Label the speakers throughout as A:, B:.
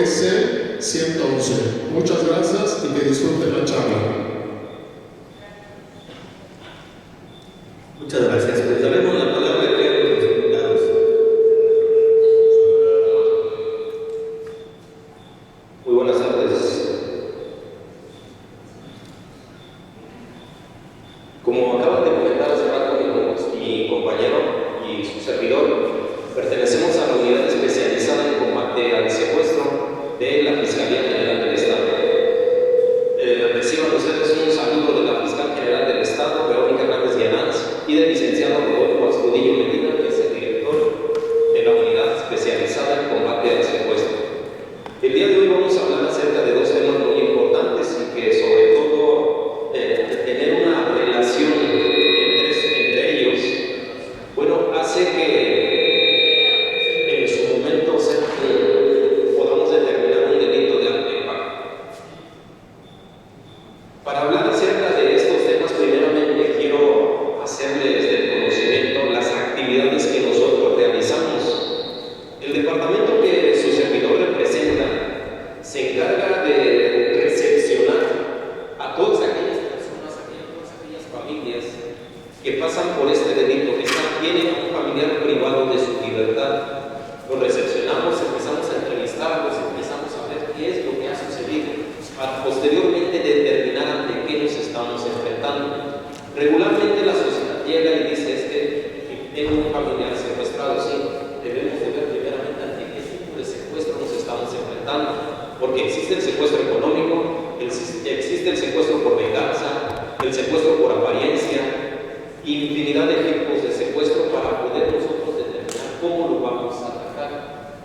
A: S-111. Muchas gracias y que disfruten la charla.
B: Muchas gracias. Pues daremos la palabra aquí a los invitados. Muy buenas tardes. Como acaban de comentar hace rato mi compañero y su servidor, pertenecemos a la unidad especializada en combate al secuestro de la Fiscalía General del Estado. Reciban ustedes un saludo de la Fiscal General del Estado, Verónica Hernández Llanaz, y del licenciado Rodolfo Astudillo Medina, que es el director de la unidad especializada en combate al secuestro. El día de hoy vamos a hablar acerca de dos temas muy importantes y que sobre todo tener una relación entre ellos, bueno, hace que en su momento podamos determinar un delito de alto impacto. Para hablar acerca de estos temas, primeramente quiero hacerles del conocimiento las actividades que nosotros realizamos. El departamento que su servidor representa se encarga de recepcionar a todas aquellas personas, a todas aquellas familias que pasan por este delito, que tienen a un familiar privado de su libertad. Los recepcionamos, empezamos a entrevistarlos, empezamos a ver qué es lo que ha sucedido, para posteriormente determinar ante qué nos estamos enfrentando. Regularmente la sociedad llega y dice, tengo un familiar secuestrado, sí, debemos de ver primeramente ante qué tipo de secuestro nos estamos enfrentando, porque existe el secuestro económico, existe el secuestro por venganza, el secuestro por apariencia, infinidad de tipos de secuestro para poder nosotros determinar cómo lo vamos a atacar,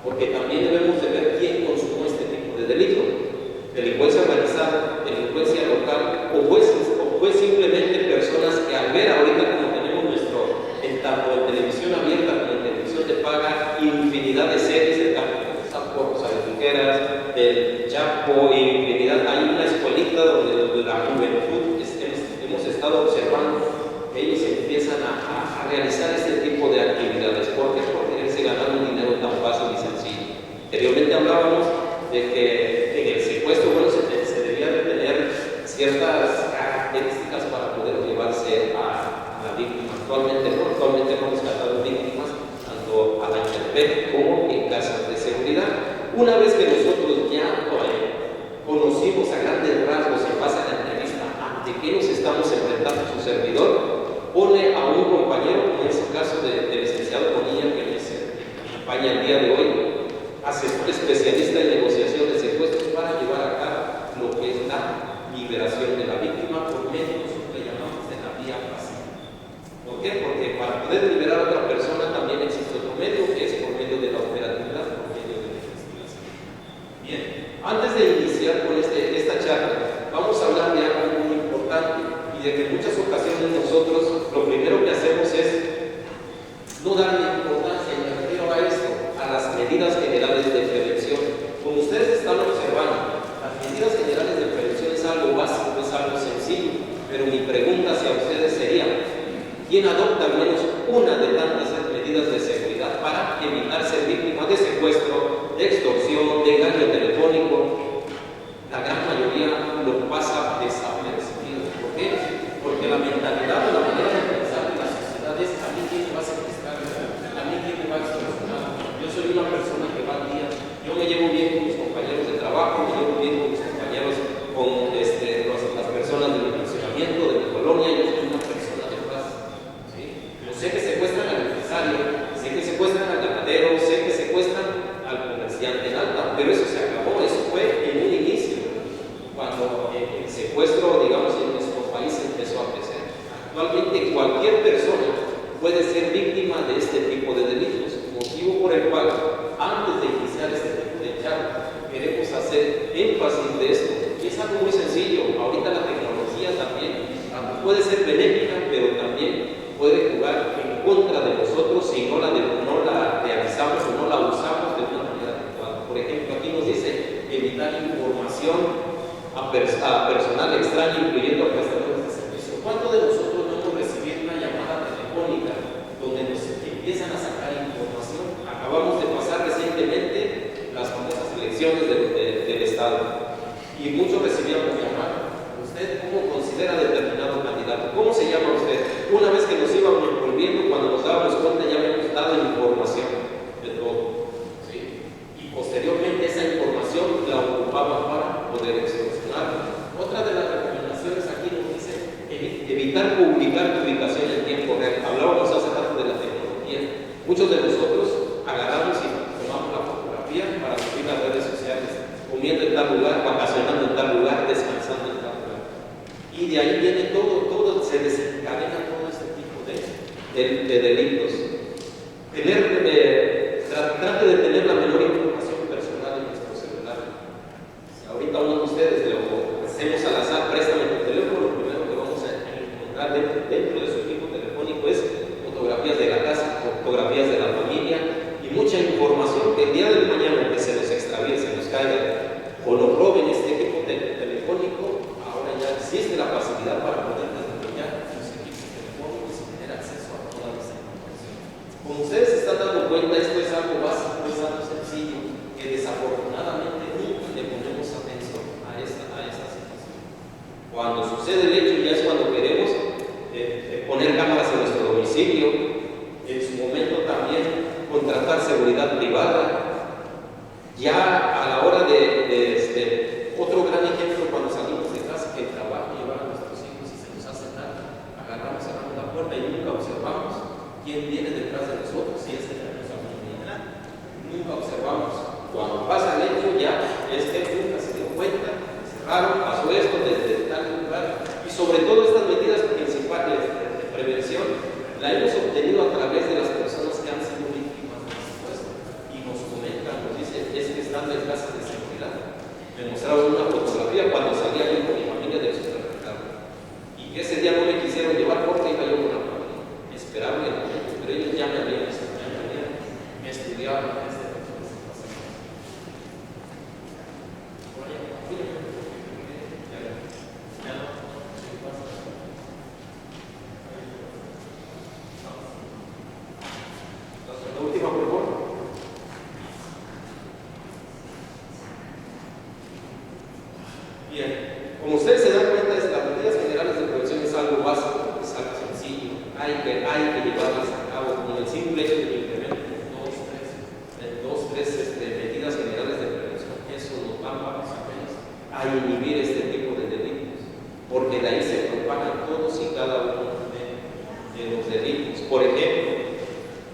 B: porque también debemos de ver quién consumó este tipo de delito. Delincuencia organizada, delincuencia local, o fue simplemente personas que al ver ahorita como tenemos tanto en televisión abierta como en televisión de paga, infinidad de series de Tampoco, Tijeras, del Chapo, infinidad. Hay una escuelita donde la juventud hemos estado observando que ellos empiezan a realizar este tipo de actividades. ¿Por qué? Por quererse ganar un dinero tan fácil y sencillo. Anteriormente hablábamos de que en el secuestro, bueno, se debía de tener ciertas características para poder llevarse a la víctima. Actualmente hemos rescatado víctimas tanto a la intemperie como en casas de seguridad. Una vez que nosotros ya conocimos a grandes rasgos en base a la entrevista ante qué nos estamos enfrentando, su servidor pone a un compañero, como es el caso del licenciado Bonilla, que nos acompaña el día de hoy, asesor especialista en negociación de secuestros, para llevar a cabo lo que es la liberación de la víctima por medio de lo que llamamos de la vía pacífica. ¿Por qué? Porque para poder liberar a otra persona también existe otro medio, que es por medio de la operatividad, por medio de la investigación. Bien, antes de iniciar con esta charla, vamos a hablar de algo muy importante y de que en muchas ocasiones nosotros lo primero que hacemos es no darle importancia, y me refiero a esto, a las medidas generales de prevención. Como ustedes están observando, las medidas generales de prevención es algo básico, es algo sencillo, pero mi pregunta hacia ustedes sería: ¿quién adopta al menos una de tantas medidas de seguridad para evitar ser víctima de secuestro, de extorsión, de engaño telefónico? La gran mayoría lo pasa desapercibido. ¿Por qué? Porque la mentalidad o la manera de pensar de la sociedad es: a mí quién me va a secuestrar, a mí quién me va a extorsionar. Yo soy una persona que va al día, yo me llevo bien con mis compañeros de trabajo, me llevo bien con mis compañeros, con las personas de mi funcionamiento, de mi colonia. Yo soy una persona de paz. Sé que secuestran al empresario, sé que secuestran al ganadero, sé que secuestran al comerciante en alta, pero eso se acabó. Eso fue en un inicio, cuando el secuestro, digamos, en nuestro país empezó a crecer. Actualmente cualquier persona puede ser víctima de este tipo de delitos, motivo por el cual, antes de iniciar este tipo de charla, queremos hacer énfasis de esto. Y es algo muy sencillo. Ahorita la tecnología también puede ser benéfica, pero también puede jugar en contra de nosotros si no la realizamos o no la usamos de una manera adecuada. Por ejemplo, aquí nos dice evitar información a personal extraño, incluyendo a prestadores de servicio. ¿Cuántos de nosotros no hemos recibido una llamada telefónica donde nos empiezan a sacar información? Acabamos de pasar recientemente las famosas elecciones del Estado. Y muchos recibíamos llamadas. ¿Usted cómo considera determinado candidato? ¿Cómo se llama usted? Una vez que nos íbamos envolviendo, cuando nos dábamos cuenta, ya habíamos dado información de todo. ¿Sí? Y posteriormente esa información la ocupaban para poder extorsionar. Otra de las recomendaciones aquí nos dice evitar publicar tu ubicación en tiempo real. Hablábamos hace rato de la tecnología. Muchos de nosotros agarramos y tomamos la fotografía para subir a las redes sociales, comiendo en tal lugar, vacacionando en tal lugar, descansando en tal lugar. Y de ahí viene todo, se desencadena todo este tipo de delitos. Trate de tener la menor información personal en nuestro celular. Si ahorita uno de ustedes lo hacemos al azar, préstame tu teléfono, lo primero que vamos a encontrar dentro de su equipo telefónico es fotografías de la casa, fotografías de la familia y mucha información que el día de mañana que se nos extravíe, se nos caiga o nos roben este equipo telefónico. Ahora ya existe la facilidad para poder desarrollar los equipos telefónicos y tener acceso a toda esa información. Como ustedes se están dando cuenta, esto es algo básico, es algo sencillo, que desafortunadamente nunca le ponemos atención a esta situación. Cuando sucede el hecho ya es cuando queremos poner cámaras en nuestro domicilio, en su momento también contratar seguridad privada. Ya a la hora otro gran ejemplo, cuando salimos de casa, que el trabajo lleva a nuestros hijos y se nos hace tarde, agarramos, cerramos la puerta y nunca observamos quién viene detrás de nosotros, si es que tenemos familia. Nunca observamos. Cuando pasa el hecho ya nunca se dio cuenta, cerraron, pasó esto desde tal lugar. Y sobre todo estas medidas principales de prevención la hemos obtenido a través de las personas que han sido víctimas del secuestro. Y nos comentan, nos dicen, es que están en casas de seguridad. Me mostraron una fotografía cuando salía yo con mi familia del supermercado. Y que ese día no me quisieron llevar porque iba yo con la familia. Esperaron el momento, pero ellos ya me habían me estudiaban este tipo de situación. La última, por favor. Bien, como ustedes se dan cuenta, las medidas generales de prevención es algo básico, es algo sencillo. Hay que llevarlas a cabo, como el simple hecho de implementar dos, tres medidas generales de prevención. Eso nos va a inhibir este tipo de delitos, porque de ahí se propagan todos y cada uno de los delitos. Por ejemplo,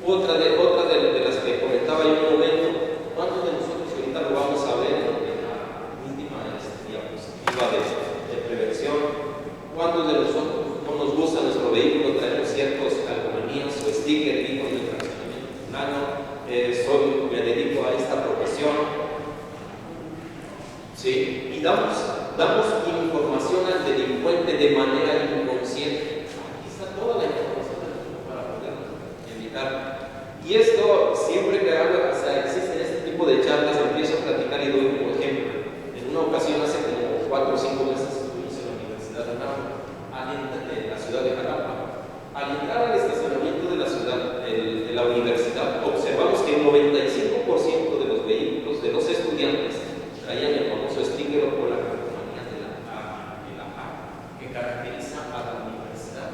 B: otra de las que comentaba yo en un momento, ¿cuántos de nosotros ahorita lo vamos a ver en la última diapositiva de prevención? ¿Cuántos de nosotros no nos gusta nuestro vehículo, traemos ciertos calcomanías o stickers en el fraccionamiento plano? Me dedico a esta profesión. ¿Sí? Y damos información al delincuente de manera inconsciente. Aquí está toda la información del mundo para poder evitar. Y esto, siempre que existen este tipo de charlas, empiezo a platicar y doy como ejemplo. En una ocasión, hace como 4 o 5 meses, estuvimos en la Universidad de la ciudad de Jalapa. Al entrar al estacionamiento de la universidad, observamos que el 95% de los vehículos de los estudiantes traían el famoso sticker o la calcomanía de la A, que caracteriza a la universidad.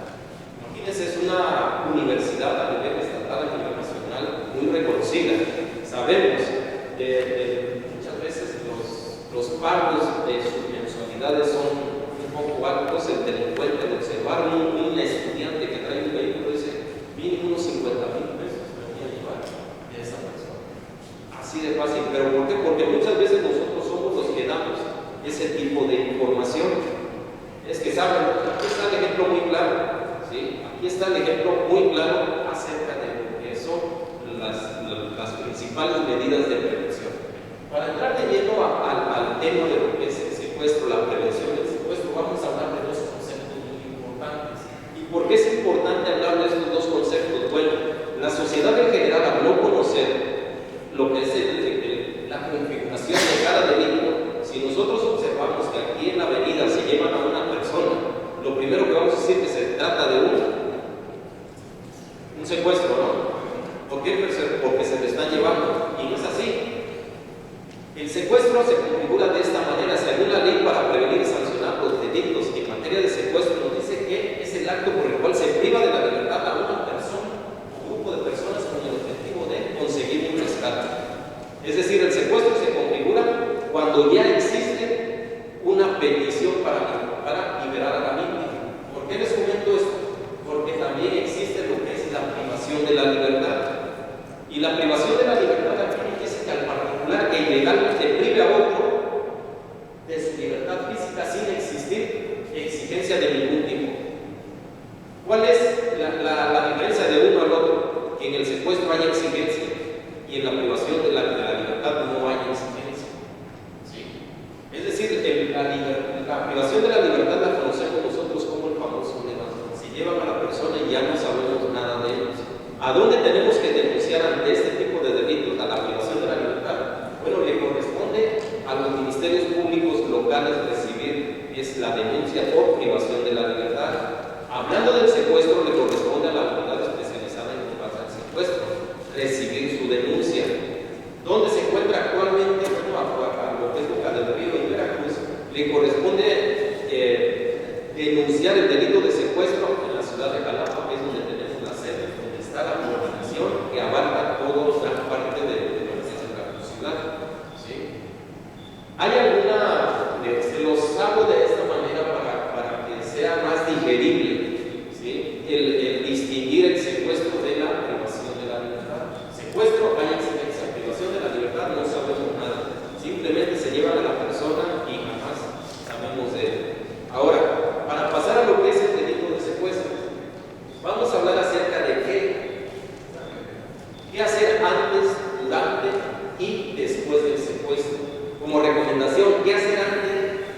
B: Imagínense, es una universidad a nivel estatal, a nivel nacional, muy reconocida. Sabemos que muchas veces los pagos de sus mensualidades son un poco altos. El delincuente, al observar un estudiante que trae un vehículo, dice, mínimo unos 50,000 pesos me voy a llevar de esa persona. Así de fácil. ¿Pero por qué? Porque muchas veces nosotros somos los que damos ese tipo de información. Es que saben, aquí está el ejemplo muy claro, ¿sí? Aquí está el ejemplo muy claro acerca de lo que son las principales medidas de prevención. Para entrar de lleno al tema de lo que es el secuestro, la prevención del secuestro, vamos a hablar de dos conceptos muy importantes. ¿Y por qué es importante hablar de estos dos conceptos? Bueno, la sociedad en general, al no conocer lo que es la configuración de cada delito, si nosotros observamos que aquí en la avenida se llevan a una persona, lo primero que vamos a decir es que se trata de un secuestro, ¿no? ¿Por qué? Porque se le están llevando, y no es así. El secuestro se configura de esta manera: según la ley para prevenir y sancionar los delitos en materia de secuestro, nos dice que es el acto por el cual se priva de la libertad a una persona o grupo de personas con el objetivo de conseguir un rescate. Es decir, el secuestro se configura cuando ya existe una petición para liberar a la víctima. ¿Por qué les comento esto? Porque también existe lo que es la privación de la libertad. Y la privación de la libertad aquí dice que al particular que ilegalmente prive a otro de su libertad física sin existir exigencia de ningún tipo. ¿Cuál es la diferencia de uno al otro? Que en el secuestro hay exigencia y en la privación de la libertad no hay exigencia. ¿Sí? Es decir, la privación de la libertad la conocemos nosotros como el famoso levantón. Si llevan a la persona y ya no sabemos nada de ellos. ¿A dónde tenemos que denunciar ante este tipo de delitos, a la privación de la libertad? Bueno, le corresponde a los ministerios públicos locales recibir la denuncia por privación de la libertad. Hablando del secuestro, le corresponde a la unidad especializada en combate al secuestro recibir su denuncia. ¿Dónde se encuentra actualmente? Bueno, a lo que es Boca del Río y Veracruz, le corresponde denunciar el delito de secuestro en la ciudad de Jalapa, que es donde tenemos la sede, donde está la coordinación que abarca toda gran parte de lo que es la ciudad. ¿Sí? ¿Hay alguna, se los hago de esta manera para que sea más digerible, ¿sí? el distinguir el secuestro de la privación de la libertad? Secuestro, hay exigencia; privación de la libertad, no sabemos nada. Simplemente se llevan a la persona y jamás sabemos de él. Ahora, para pasar a lo que es el delito de secuestro, vamos a hablar acerca de qué hacer antes, durante y después del secuestro. Como recomendación, ¿qué hacer antes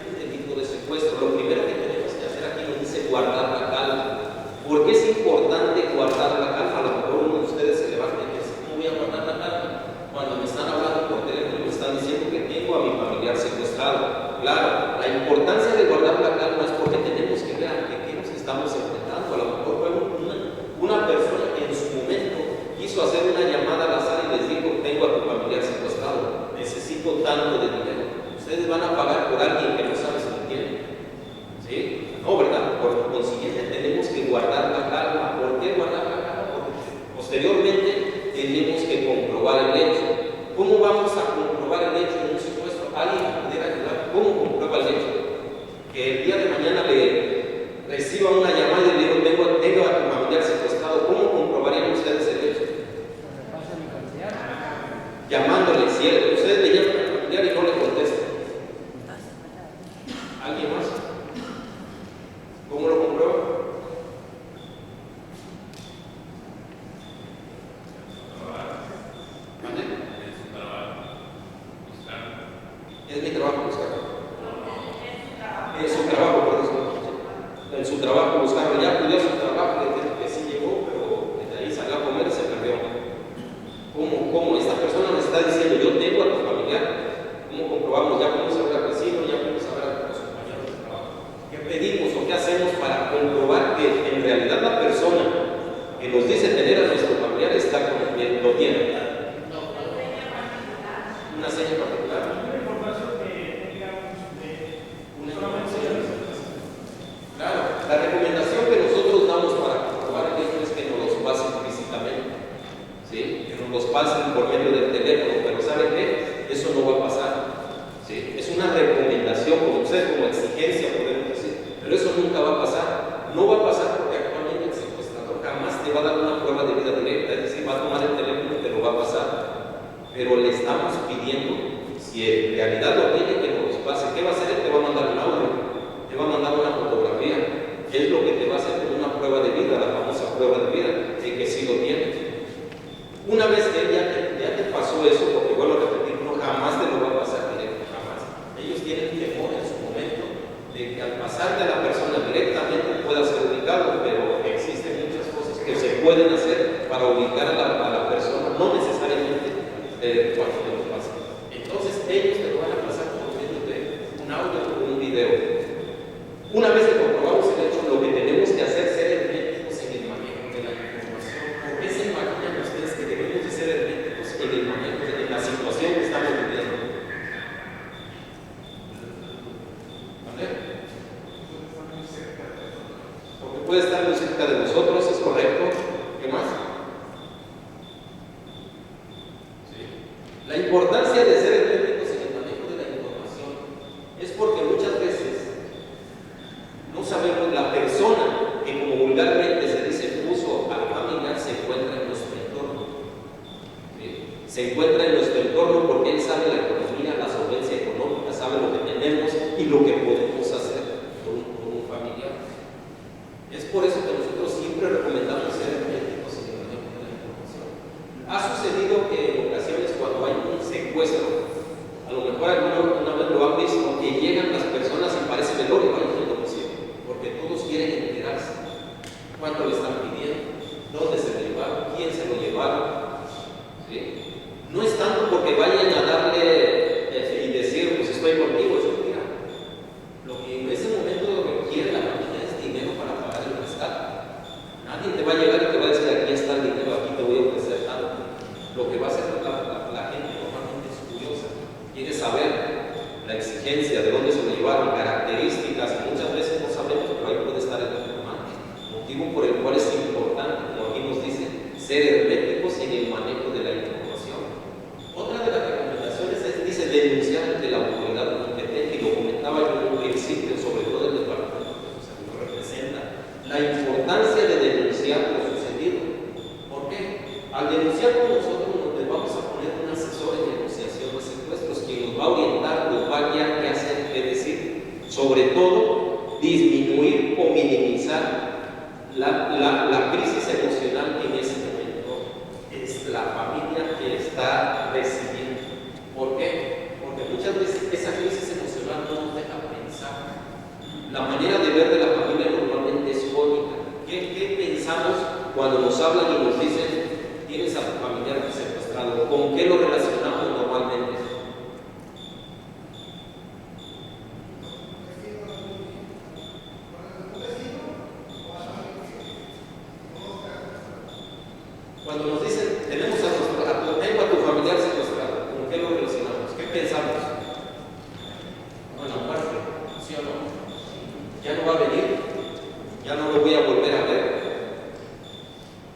B: del delito de secuestro? Lo primero que tenemos que hacer aquí nos dice guardar la calma. ¿Por qué es importante guardar la calma? A lo mejor uno de ustedes se levanta y dice: ¿cómo voy a guardar la calma? Cuando me están hablando por teléfono y me están diciendo que tengo a mi familiar secuestrado. Claro, la importancia de guardar la calma es porque tenemos que ver a qué nos estamos enfrentando. A lo mejor fue una persona que en su momento quiso hacer una llamada al azar y les dijo: tengo a tu familiar secuestrado, necesito tanto de dinero. Ustedes van a pagar por alguien que no sabe si lo tiene. ¿Sí? No, ¿verdad? Por consiguiente tenemos que guardar la calma. ¿Por qué guardar la calma? Porque posteriormente tenemos que comprobar el hecho. ¿Cómo vamos a comprobar el hecho en un secuestro? ¿Alguien pudiera ayudar? ¿Cómo comprueba el hecho? Que el día de mañana le reciba una llamada y le digo: tengo a tu familiar secuestrado. ¿Cómo comprobarían ustedes el hecho? Llamándole. Si ustedes le llaman al familiar y no le contestan, ¿alguien más? ¿Cómo lo comprueba? Es mi trabajo buscarlo. En su trabajo, perdón. En su trabajo buscarlo. Ya acudió a su trabajo, le dijo que sí llegó, pero desde ahí salió a comer y se perdió. ¿Cómo? Esta persona nos está diciendo: yo tengo a tu familiar. ¿Cómo comprobamos? Ya vamos a ver al vecino, ya vamos a ver a los compañeros de trabajo. ¿Qué pedimos o qué hacemos para comprobar que en realidad la persona que nos dice tener a nuestro familiar está con él, lo tiene? Una seña particular. Claro, la recomendación que nosotros damos para comprobar el hecho es que nos los pasen físicamente, ¿sí? Que nos los pasen por medio del teléfono, pero ¿saben qué? Eso no va a pasar, ¿sí? Es una recomendación, como ustedes, como exigencia podemos decir, pero eso nunca va a pasar. No va a pasar porque actualmente el secuestrador jamás te va a dar una prueba de vida directa, es decir, va a tomar el teléfono y te lo va a pasar, pero le estamos pidiendo, si en realidad lo tiene, que nos los pase. ¿Qué va a hacer? Él te va a mandar un audio, te va a mandar una fotografía. Es lo que te va a hacer con una prueba de vida, la famosa prueba de vida, de que sí lo tiene. Una vez que ya te pasó eso, porque vuelvo a repetir, no jamás te lo va a pasar directo, jamás. Ellos tienen temor en su momento de que al pasarte a la persona directamente pueda ser ubicado, pero existen muchas cosas que se pueden hacer para ubicar a la persona, no necesariamente cuando te lo pasan. Entonces ellos te lo van a pasar por medio de un audio o un video. Una vez que comprobamos el hecho, lo que tenemos que hacer es ser herméticos en el manejo de la información. ¿Por qué se imaginan ustedes que debemos de ser herméticos en el manejo de la situación que estamos viviendo? La importancia de ser herméticos en el manejo de la información es porque muchas veces no sabemos la persona que, como vulgarmente se dice, puso al familiar, se encuentra en nuestro entorno. ¿Sí? Se encuentra en nuestro entorno porque él sabe la economía, la solvencia económica, sabe lo que tenemos y lo que podemos hacer con un familiar. Es por eso que nosotros siempre recomendamos ser herméticos en el manejo de la información. Ha sucedido que en ocasiones cuando hay un secuestro, a lo mejor alguna vez lo han visto, que llegan las personas y parece velorio ahí en el domicilio, porque todos quieren enterarse cuánto le están pidiendo, dónde se lo llevaron, quién se lo llevaron. ¿Sí? No es tanto porque vayan a darle y decir, pues estoy contigo, es mentira. Lo que en ese momento requiere la familia es dinero para pagar el rescate. Nadie te va a llegar y te va a decir, aquí está el dinero, aquí te voy a ofrecer tanto. Lo que va a hacer la gente normalmente es curiosa, quiere saber la exigencia, de dónde se lo llevaron, características, y muchas veces no sabemos, pero ahí puede estar el informante. Motivo por el cual es importante, como aquí nos dice, ser herméticos en el manejo de la información. Otra de las recomendaciones es, dice, denunciar ante la autoridad competente, y lo comentaba yo en un principio, sobre todo el departamento que se representa, la importancia de denunciar lo sucedido. ¿Por qué? Al denunciar con nosotros nos vamos a poner un asesor en negociación de secuestros, quien nos va a orientar, nos va a guiar qué hacer, qué decir. Sobre todo, disminuir o minimizar la crisis emocional que en ese momento es la familia que está recibiendo. ¿Por qué? Porque muchas veces esa crisis emocional no nos deja pensar. La manera de ver de la familia normalmente es cómica. ¿Qué pensamos cuando nos hablan y nos dicen, tienes a tu familiar secuestrado? ¿Con qué lo relacionamos normalmente? Cuando nos dicen, tengo a tu familiar secuestrado, ¿con qué lo relacionamos? ¿Qué pensamos? Con la muerte, ¿sí o no? Ya no va a venir, ya no lo voy a volver a ver.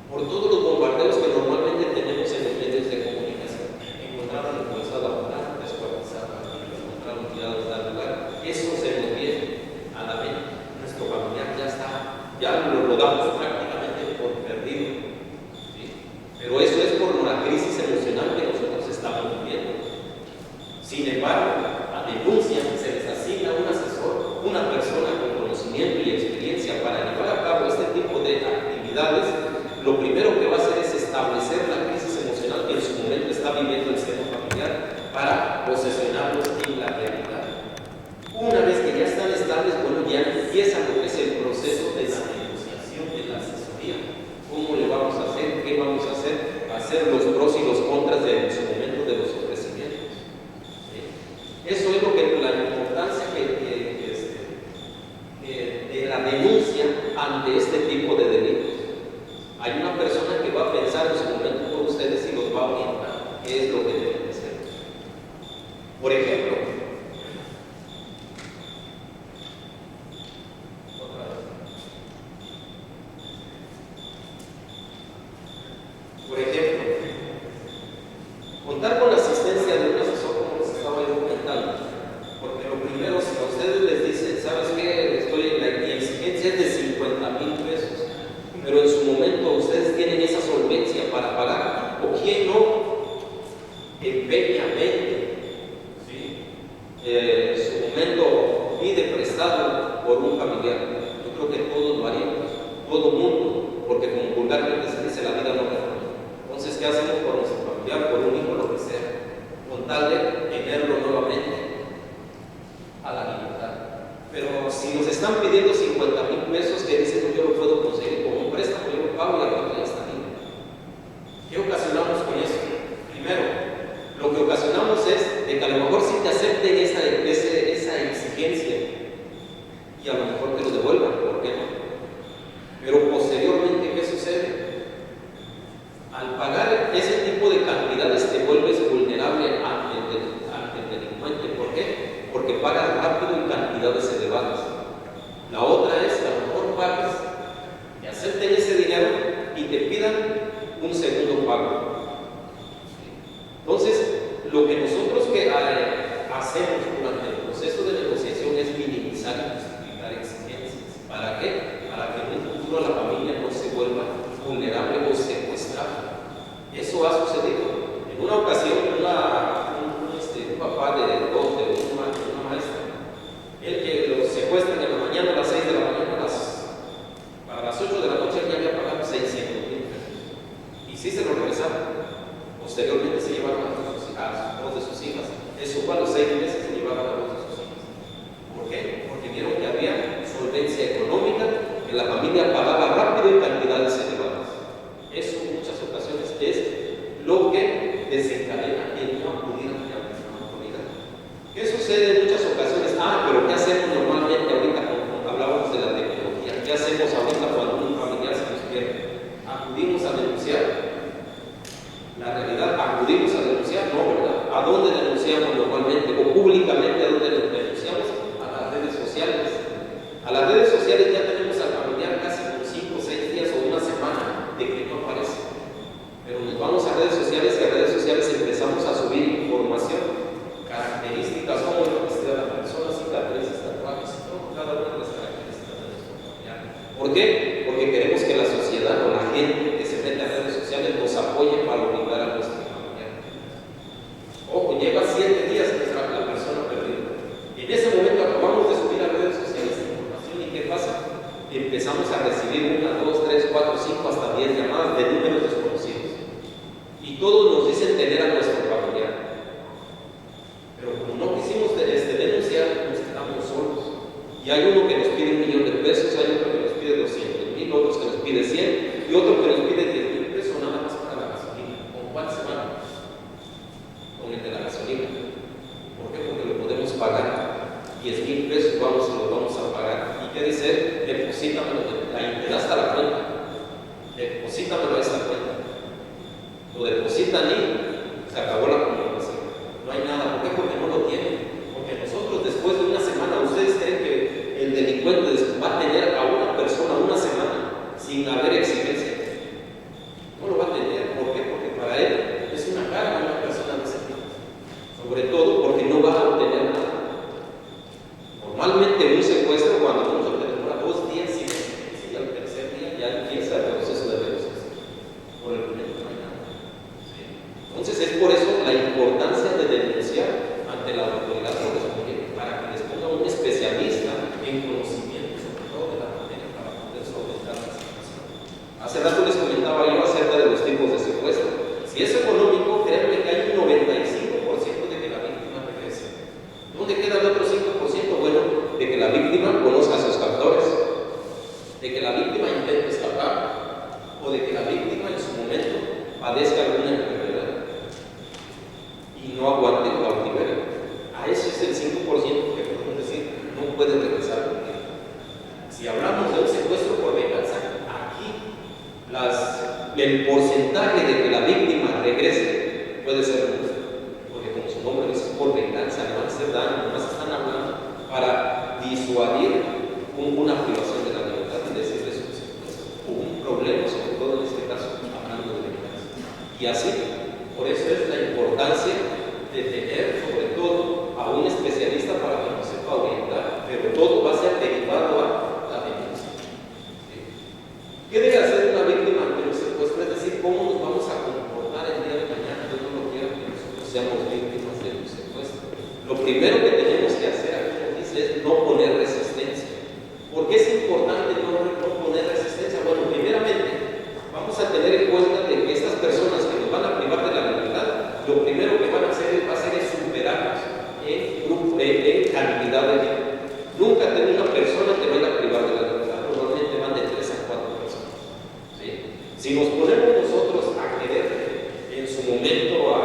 B: Por todos los bombardeos que normalmente tenemos en los medios de comunicación, encontraron la bolsa laboral, descuartizada, encontraron tirados del lugar, eso se nos viene a la mente. Nuestro familiar ya está, ya lo damos prácticamente por perdido. Pero eso es por la crisis emocional que nosotros estamos viviendo. Sin embargo, a denuncia se les asigna un asesor, una persona con conocimiento y experiencia para llevar a cabo este tipo de actividades. Lo primero que va a hacer es establecer la crisis emocional que en su momento está viviendo el seno familiar para posesionarlos en la realidad. Una vez que ya están estables, bueno, ya empieza lo que es el proceso de la negociación, de la asesoría. ¿Cómo le vamos a hacer? ¿Qué vamos a hacer? Hacer los pros y los contras en su momento de los ofrecimientos. Eso es lo que la importancia de la denuncia ante este tipo de delitos. Hay una persona que va a pensar en su momento por ustedes y los va a orientar qué es lo que deben hacer. Por ejemplo, contar con la asistencia de un asesor, como les estaba yo comentando, porque lo primero, si a ustedes les dicen, ¿sabes qué? Mi exigencia es de 50,000 pesos, pero en su momento ustedes tienen esa solvencia para pagar, o quién no, empeñamente, ¿sí? En su momento pide prestado por un familiar. Yo creo que todos lo haríamos, todo mundo, porque como vulgarmente se dice, la vida no perdona. Entonces, ¿qué hacemos por nuestro familiar, por un hijo, lo que sea? Con tal de tenerlo nuevamente a la libertad. Pero si nos están pidiendo 50,000 pesos, que dicen que yo lo puedo conseguir con un préstamo, yo lo pago y al rato ya está libre. ¿Qué ocasionamos con eso? Primero, lo que ocasionamos es de que a lo mejor sí te acepten esa exigencia y a lo mejor te lo devuelvan, ¿por qué no? Pero posteriormente, ¿qué sucede? Al pagar ese tipo de cantidades te vuelves vulnerable ante el delincuente. ¿Por qué? Porque pagas rápido en cantidades elevadas. La otra es que a lo mejor pagas, te acepten ese dinero y te pidan un segundo pago. Entonces, Lo que nosotros hacemos durante el proceso de negociación es minimizar y justificar exigencias. ¿Para qué? Para que en un futuro la familia no se vuelva vulnerable o secuestrable. Eso ha sucedido. En una ocasión, un papá de una maestra, él que lo secuestran en la mañana, a las 6 de la mañana, para las 8 de la noche, él ya había pagado 600,000 pesos. Y sí se lo regresaron. Posteriormente se llevaron a dos de sus hijas. Eso fue a los 6 meses se llevaron a dos de sus hijas. ¿Por qué? Porque vieron que había solvencia económica, que la familia pagaba rápido en cantidades elevadas. Eso en muchas ocasiones es lo que desencadena el no acudir a la autoridad. ¿Qué sucede en muchas ocasiones? Pero ¿qué hacemos normalmente ahorita cuando hablábamos de la tecnología? ¿Qué hacemos ahorita cuando un familiar se nos pierde? Acudimos a denunciar. La realidad, acudimos a denunciar, no, ¿verdad? ¿A dónde denunciamos normalmente? O públicamente, ¿a dónde denunciamos? A las redes sociales. A las redes sociales ya tenemos al familiar casi con 5 o 6 días o una semana de que no aparece. Pero nos vamos a redes sociales y a redes sociales empezamos a subir información, características, cómo es vestida la persona, cicatrices, tatuajes, todo, cada una de las características de nuestro familiar. ¿Por qué? Porque queremos que la sociedad o la gente que se mete a redes sociales nos apoye para obligar a nuestro familiar. Ojo, lleva 7 días que está la persona perdida. En ese momento acabamos de subir a redes sociales información y ¿qué pasa? Empezamos a recibir 1, 2, 3, 4, 5, hasta 10 llamadas de números desconocidos. Y todos nos dicen tener a nuestro familiar. Pero como no quisimos denunciar, nos quedamos solos. Y hay uno que nos pide 1,000,000 de pesos, hay otro que nos pide 200,000, otros que nos pide 100 y otro que nos pide 10,000 pesos nada más para la gasolina. ¿Con cuál se van? Con el de la gasolina. ¿Por qué? Porque lo podemos pagar. 10,000 pesos los vamos a pagar. ¿Y qué dice? Deposítamelo, te da hasta la cuenta. Deposítamelo a esta cuenta. Lo depositan y se acabó la comunicación. No hay nada. ¿Por qué? Porque no lo tienen. Porque nosotros después de una semana, ¿ustedes creen que el delincuente va a tener a una persona una semana sin haber exigencia? No lo va a tener. ¿Por qué? Porque para él es una carga una persona de ese tipo. Sobre todo porque no va a obtener nada. Normalmente un secuestro, cuando mucho te demora 2 días sin exigencia y al tercer día ya empieza el proceso de negociación. Por el momento no hay nada. ¿Sí? Entonces es por eso la importancia de denunciar ante la autoridad correspondiente para que les ponga un especialista en conocimiento sobre todo de la materia para poder solventar la situación. Hace rato les comentaba yo acerca de los tipos de secuestro. Si es económico, créanme que hay un 95% de que la víctima regrese. ¿Dónde queda el otro 5%? Bueno, de que la víctima conozca a sus captores, de que la víctima intente escapar o de que la víctima en su momento padezca alguna enfermedad y no aguante el cautiverio. A ese es el 5% que podemos decir no puede regresar contigo. Si hablamos de un secuestro por venganza, aquí el porcentaje de que la víctima regrese puede ser mucho, porque como su nombre dice, por venganza, le van a hacer daño, además están hablando para disuadir una privación de la libertad y decirles un problema, sobre todo en este caso, hablando de venganza. Y así, por eso es la importancia de tener sobre todo a un especialista para que nos sepa orientar, pero todo va a ser derivado a la denuncia. ¿Sí? ¿Qué debe hacer una víctima ante un secuestro? Es decir, ¿cómo nos vamos a comportar el día de mañana? Yo no lo quiero que nosotros seamos víctimas de un secuestro. Lo primero que tenemos que hacer aquí es no poner resistencia. ¿Por qué es importante no poner resistencia? Bueno, primeramente, vamos a tener en cuenta de que estas personas que nos van a privar de la libertad, lo primero que van a hacer es superarnos en cantidad de vida. Nunca tengo una persona que vaya a privar de la libertad, normalmente van de 3 a 4 personas. ¿Sí? Si nos ponemos nosotros a querer en su momento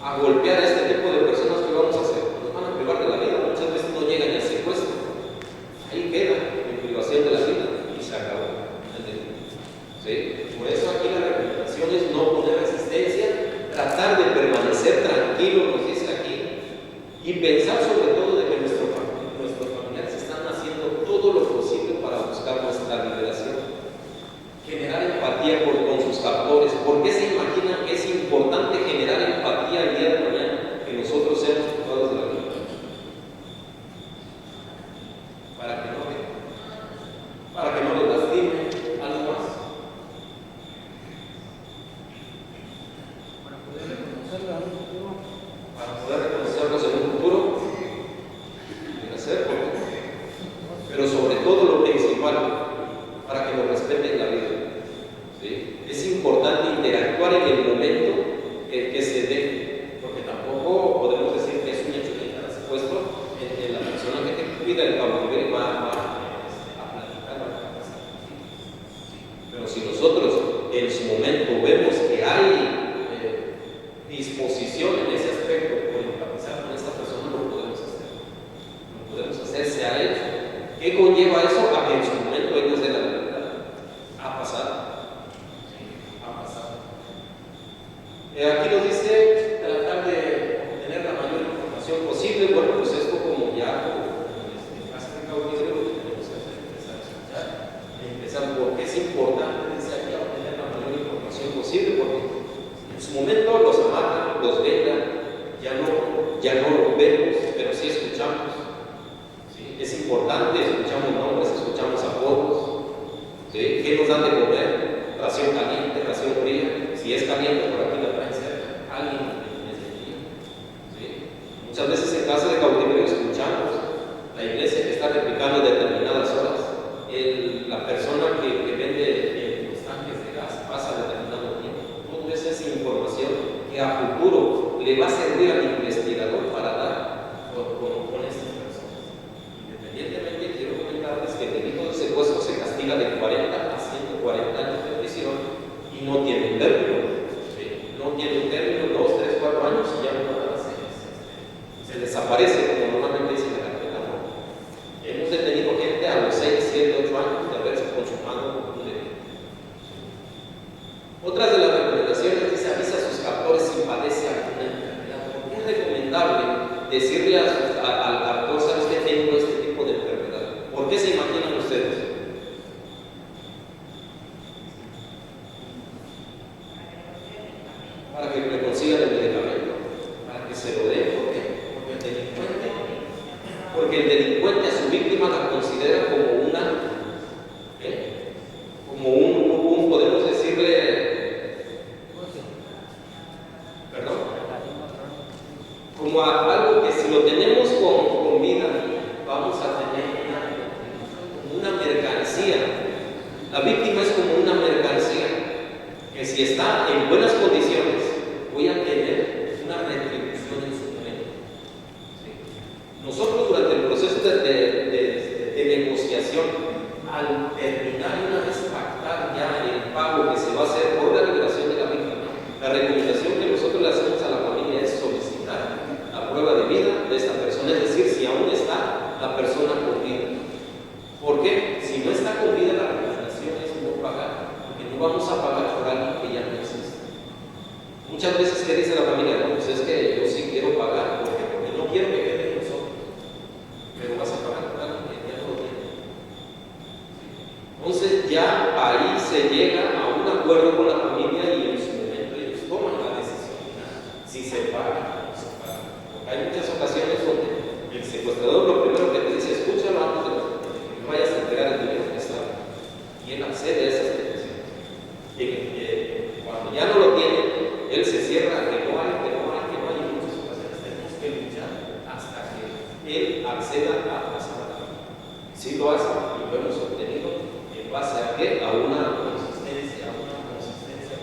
B: a golpear a este tipo de personas, ¿qué vamos a hacer? Nos van a privar de la vida, muchas veces no llegan al secuestro. Ahí queda en privación de la vida y se acabó. ¿Sí? Por eso aquí la recomendación es no poner resistencia, tratar de permanecer tranquilo, nos dice aquí, y pensar sobre todo de que nuestros familiares están haciendo todo lo posible para buscar nuestra liberación. Generar empatía con sus captores. ¿Por qué se imaginan que es importante generar empatía Aquí nos dice tratar de obtener la mayor información posible. Bueno, pues esto como ya en casa de cautiverio lo que tenemos que hacer es empezar a escuchar, empezar porque es importante, dice aquí, obtener la mayor información posible, porque en su momento los amarran, los vendan, ya no los vemos, pero sí escuchamos. ¿Sí? Es importante, escuchamos nombres, escuchamos apodos. ¿Sí? ¿Qué nos dan de comer? Ración caliente, ración fría. Si es caliente, por aquí la traen cerca. Alguien desde el día. ¿Sí? Muchas veces en casa de cautiverio escuchamos la iglesia que está replicando determinadas horas. La persona que vende los tanques de gas pasa determinado tiempo. Todo eso es información que a futuro le va a servir al investigador para dar con estas personas. Independientemente, quiero comentarles que el delito de secuestro se castiga de 40 a 140 años de prisión y no tiene un término. ¿Sí? No tiene un término, 2, 3, 4 años y ya no se desaparece, como normalmente dice la carpeta. Hemos detenido gente a los 6, 7, 8 años de haberse consumado un delito. Otras de las recomendaciones dice: avisa a sus captores si padece alguna enfermedad. ¿Por qué es recomendable decirle al captor, sabes que tengo este tipo de enfermedad? ¿Por qué se imaginan ustedes? Para que le consigan el medicamento, para que se lo den. ¿Por qué? Porque el delincuente a su víctima la considera como un podemos decirle, perdón, como algo que si lo tenemos con vida, vamos a tener una mercancía. La víctima es como una mercancía, que si está en buenas condiciones, voy a tener una retribución en su momento. ¿Sí? Nosotros durante el proceso de negociación, al terminar y una vez pactar ya el pago que se va a hacer por la liberación de la víctima, la recomendación que nosotros le hacemos a la familia es solicitar la prueba de vida de esta persona, es decir, si aún está la persona con vida. ¿Por qué? Si no está con vida, la recomendación es no pagar, porque no vamos a pagar por algo que ya no existe. Muchas veces, ¿qué dice la familia? No, pues es que yo sí quiero pagar, porque no quiero que quede en nosotros, pero vas a pagar por algo que ya no lo tiene. Entonces ya ahí se llega a un acuerdo con la familia y en su momento ellos toman la decisión si se paga o no se paga. Porque hay muchas ocasiones donde el secuestrador lo primero que te dice: escúchalo antes de que vayas a entregar el dinero que está. Y él accede a esas peticiones. Y cuando ya no lo tiene, él se cierra que no hay, y en muchas ocasiones tenemos que luchar hasta que él acceda a pasar. Si lo hace y lo hemos obtenido, ¿en base a qué? A una consistencia,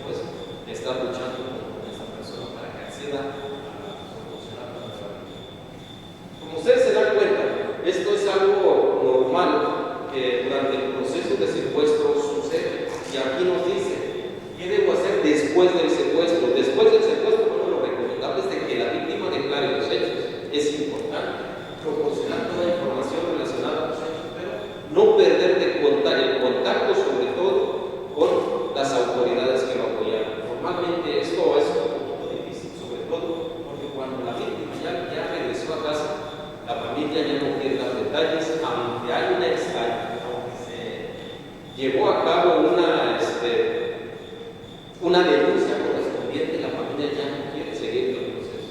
B: pues, de estar luchando con esa persona para que acceda a proporcionar la vida. Como ustedes se dan cuenta, esto es algo normal que durante el proceso de secuestro sucede. Y aquí nos dice: ¿qué debo hacer después del secuestro? Después del secuestro, bueno, lo recomendable es de que la víctima declare los hechos. Es importante proporcionar toda la información relacionada a los hechos, pero no perder el contacto, sobre todo con las autoridades que lo apoyaron. Normalmente esto es un poquito difícil, sobre todo porque cuando la víctima ya regresó a casa, la familia ya no quiere dar detalles, aunque hay aunque se llevó a cabo una denuncia correspondiente, la familia ya no quiere seguir el proceso.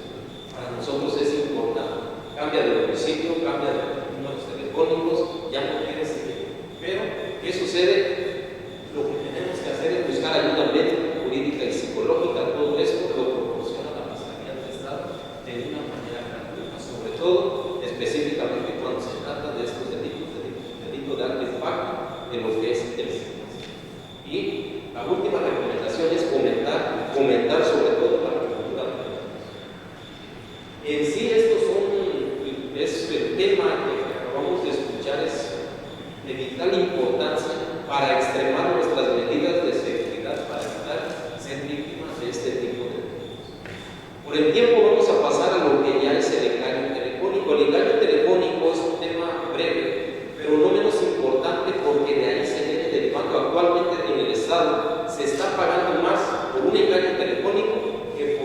B: Para nosotros es importante. Cambia de domicilio, cambia de números telefónicos, ya no quiere seguir. Pero, ¿qué sucede? Lo que tenemos que hacer es buscar ayuda médica, jurídica y psicológica. Todo esto lo proporciona la Fiscalía del Estado de una manera gratuita, sobre todo, específicamente cuando se trata de estos delitos de alto impacto, de lo que es el secuestro. Y la última recomendación es fomentar sobre todo la cultura de la vida. En sí, es el tema que acabamos de escuchar, es de vital importancia para extremar nuestras medidas de seguridad, para evitar ser víctimas de este tipo de delitos. Por el tiempo vamos a pasar a lo que ya es el engaño telefónico. El engaño telefónico es un tema breve, pero no menos importante, porque de ahí se viene derivando. Actualmente en el Estado se está pagando más por un engaño telefónico que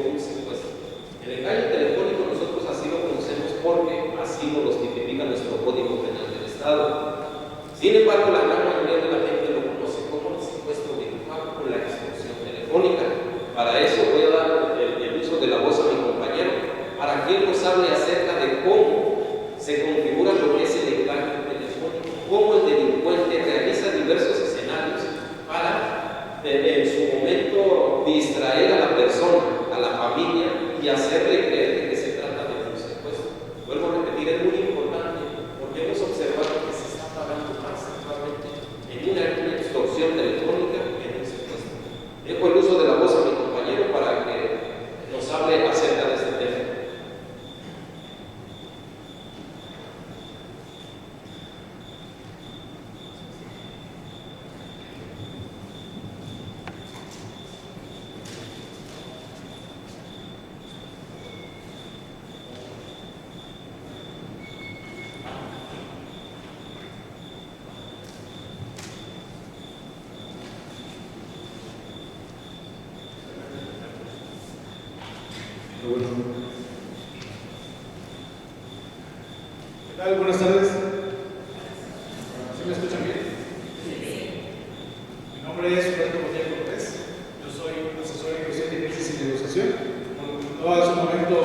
B: Para eso voy a dar el uso de la voz a mi compañero, para que él nos hable acerca de cómo se configura lo que es el engaño telefónico, cómo el delincuente realiza diversos escenarios para, en su momento, distraer a la persona, a la familia y hacerle creer de que se trata de un secuestro. Vuelvo a repetir, es muy importante porque hemos observado que se está pagando más actualmente en una extorsión telefónica que en un secuestro. Dejo el uso de la voz a mi compañero para que nos hable acerca de este tema.
C: ¿Qué tal? Buenas tardes. ¿Sí me escuchan bien? Mi nombre es Roberto Botella Cortés. Yo soy asesor en gestión de crisis y negociación. Como comentó hace un momento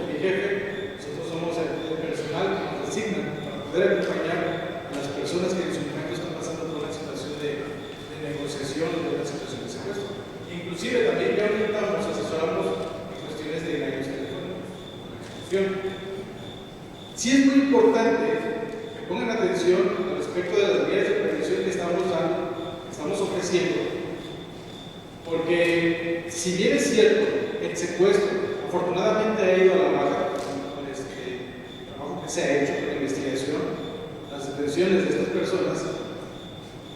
C: mi jefe, nosotros somos el personal que nos asignan para poder acompañar a las personas que en su momento están pasando por una situación de negociación o de una situación de secuestro. Inclusive también ya orientamos, asesoramos en cuestiones de engaños telefónicos, extorsión. Sí es muy importante que pongan atención al respecto de las medidas de prevención que estamos dando, que estamos ofreciendo, porque si bien es cierto, el secuestro afortunadamente ha ido a la baja con este trabajo que se ha hecho con la investigación, las detenciones de estas personas,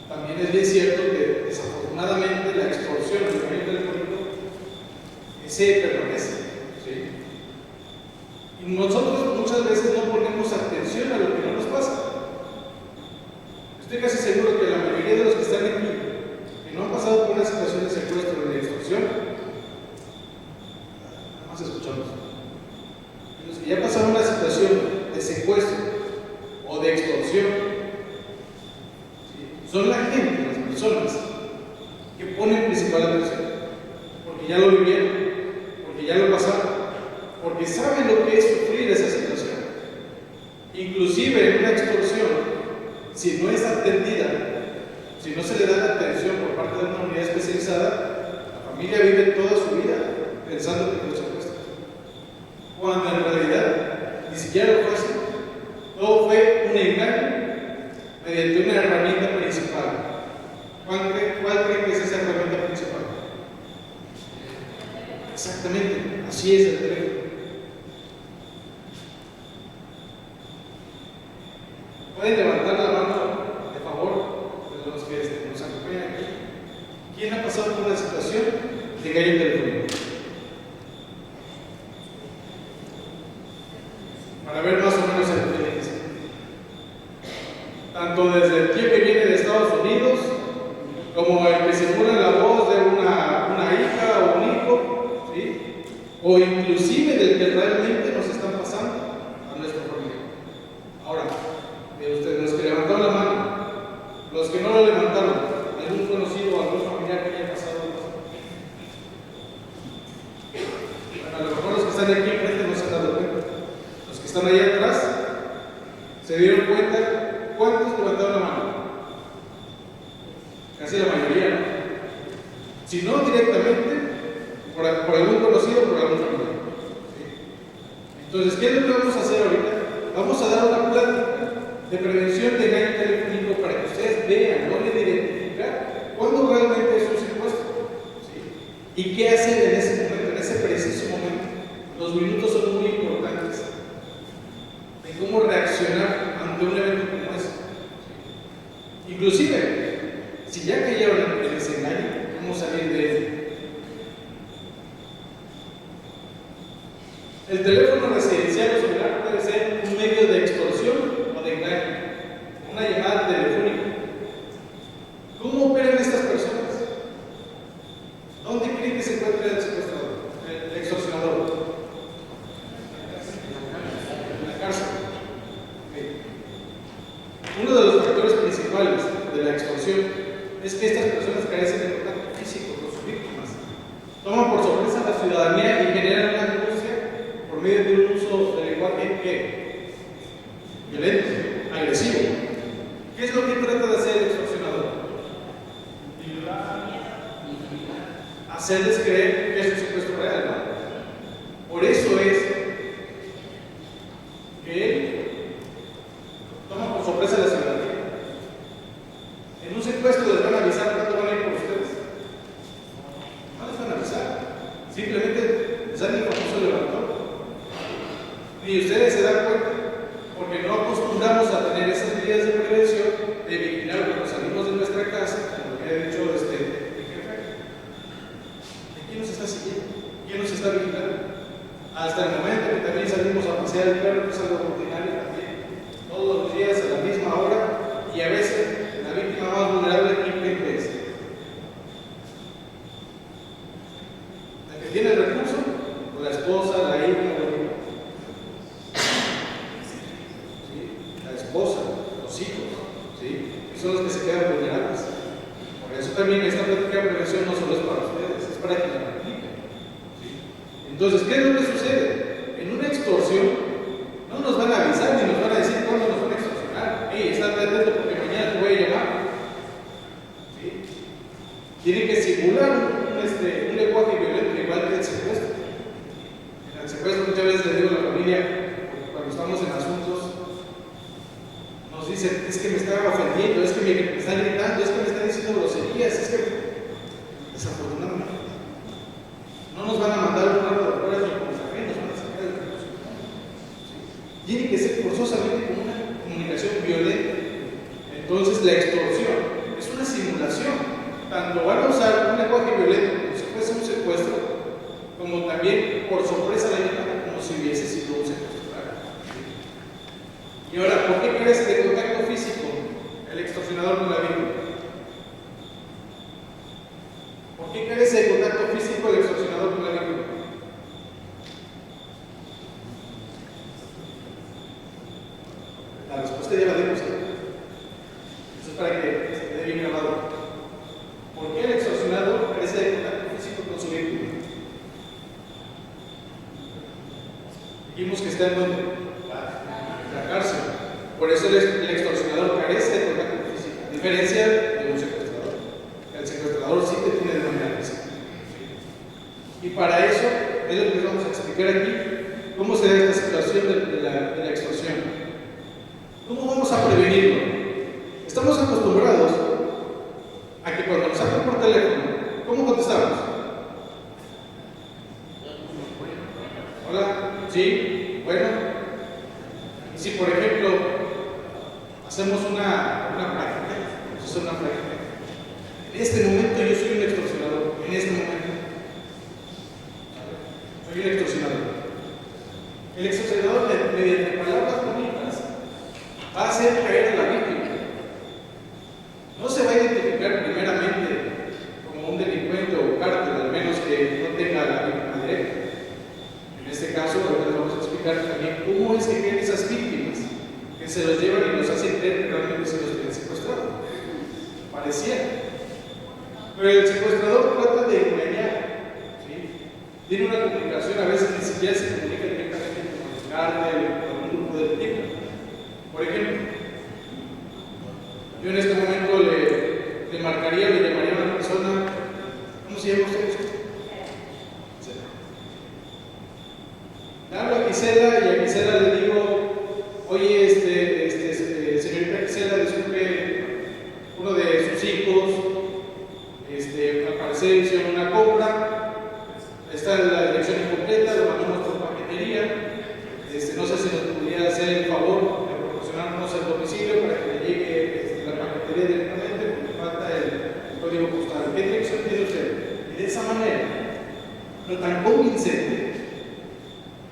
C: también es bien cierto que desafortunadamente la extorsión del engaño telefónico se permanece. ¿Sí? Y nosotros muchas veces no ponemos atención a lo que no nos pasa. Estoy casi seguro que la mayoría de los que están aquí, que no han pasado por una situación de secuestro o de extorsión, nada más escuchamos. Y los que ya pasaron una situación de secuestro o de extorsión, ¿sí?, son la gente, las personas, que ponen principal atención, porque ya lo vivieron, porque ya lo pasaron, porque saben lo que es sufrir esa situación. Inclusive en una extorsión, si no es atendida, si no se le da la atención por parte de una unidad especializada, la familia vive toda su vida pensando que fue secuestro, cuando en realidad ni siquiera lo fue así. Todo fue un engaño mediante una herramienta principal. ¿Cuál creen que es esa herramienta principal? Exactamente, así es el teléfono. Pueden levantar la mano de favor de los que nos acompañan aquí. ¿Quién ha pasado por una situación de engaño telefónico? Para ver más o menos el beneficio. Tanto desde el tío que viene de Estados Unidos, como el que simula la voz de una hija o un hijo, ¿sí?, o inclusive del que realmente nos están pasando a nuestra familia. Ahora, de ustedes, los que levantaron la mano, los que no lo levantaron, algún conocido o algún familiar que haya pasado. Bueno, a lo mejor los que están aquí enfrente no se han dado cuenta. Los que están ahí atrás se dieron cuenta. ¿Cuántos levantaron la mano? Casi la mayoría, ¿no? Si no directamente, por algún conocido o por algún familiar. ¿Sí? Entonces, ¿qué es lo que vamos a hacer ahorita? Vamos a dar una plática de prevención de engaño telefónico para que ustedes vean, logren identificar cuándo realmente es un secuestro, ¿sí?, y qué hacer en ese momento, en ese preciso momento. Los minutos son muy importantes de cómo reaccionar ante un evento como ese. Inclusive, si ya cayeron en el desengaño, ¿cómo salir de él? El teléfono residencial o celular puede ser un medio de extorsión o de engaño, una llamada telefónica. ¿Cómo operan estas personas? ¿Dónde creen que se encuentra el secuestrador, el extorsionador? En la cárcel. Okay. Uno de los factores principales de la extorsión es que estas personas carecen de contacto físico con sus víctimas. toman por sorpresa a la ciudadanía y generan una angustia por medio de un uso del lenguaje que violento, agresivo. ¿Qué es lo que trata de hacer el extorsionador? Hacerles creer que es un secuestro real, ¿no? Por eso es que él toma por sorpresa a la ciudadanía. En un secuestro les van a avisar cuándo van a ir por ustedes. No les van a avisar. Simplemente les dan el famoso levantón. Ni ustedes se dan cuenta, porque no acostumbramos a tener esas medidas de prevención, de vigilar cuando salimos de nuestra casa, como que ha dicho el jefe. ¿Quién nos está siguiendo? ¿Quién nos está vigilando? Hasta el momento que también salimos a pasear el perro, que es algo rutinario también, todos los días a la misma hora, y a veces la víctima más vulnerable, ¿quién es? La que tiene el recurso, o la esposa, la hija, o el hijo. ¿Sí? La esposa, los hijos, ¿sí? Y son los que se quedan vulnerables. Por eso también esta práctica de prevención no solo es para ustedes, es para quien la practica. ¿Sí? Entonces, ¿qué es lo que sucede? En una extorsión, no nos van a avisar ni nos van a decir cuándo nos van a extorsionar. Hey, estate atento porque mañana te voy a llamar. ¿Sí? Tienen que simular un lenguaje violento igual que el secuestro. En el secuestro muchas veces le digo a la familia, cuando estamos en asuntos, nos dicen, es que me estaba ofendiendo, es que me están gritando, es que me están diciendo groserías, es que desafortunadamente no nos van a mandar un rato de pruebas ni con los ajenos, van a sacar el recurso. ¿Sí? Tiene que ser forzosamente con una comunicación violenta. Entonces la extorsión es una simulación. Tanto van a usar un lenguaje violento como si fuese un secuestro, como también por sorpresa la llamada como si hubiese sido un secuestro. Y ahora, ¿por qué carece de contacto físico el extorsionador con la víctima? ¿Por qué carece de contacto físico el extorsionador con la víctima? La respuesta ya la dimos. Eso es para que se quede bien grabado. ¿Por qué el extorsionador carece de contacto físico con su víctima? Dijimos que está en donde? La cárcel. Por eso el extorsionador carece de contacto físico, a diferencia de un secuestrador. El secuestrador sí te tiene de manera física. Y para eso es lo que les vamos a explicar aquí, cómo se da esta situación de la extorsión. ¿Cómo vamos a prevenirlo? Estamos acostumbrados a que cuando nos hablan por teléfono, ¿cómo contestamos? Hola, sí, bueno. Y si por ejemplo hacemos una práctica, vamos a hacer una práctica. En este momento yo soy un extorsionador, en este momento. Soy un extorsionador. El extorsionador, mediante palabras bonitas, va a hacer caer a la víctima. No se va a identificar primeramente como un delincuente o cártel, al menos que no tenga a la víctima directa. En este caso, ahora les vamos a explicar también cómo es que caen esas víctimas, que se los llevan y los hacen creer que realmente se los tienen secuestrado. Pareciera. Pero el secuestrador trata de engañar. ¿Sí? Tiene una comunicación, a veces ni siquiera se comunica directamente con el cártel o con un grupo de víctimas. Por ejemplo, yo en este momento le marcaría, le llamaría a una persona, ¿cómo se llama usted? Le hablo a Gisela y a Gisela le digo, oye, señorita Gisela, disculpe, uno de sus hijos, al parecer hicieron una compra, está en la dirección incompleta, lo mandamos por paquetería, no sé si nos podría hacer el favor de proporcionarnos el domicilio para que le llegue la paquetería directamente, porque falta el código postal. ¿Qué dirección tiene usted? Y de esa manera, pero tan convincente,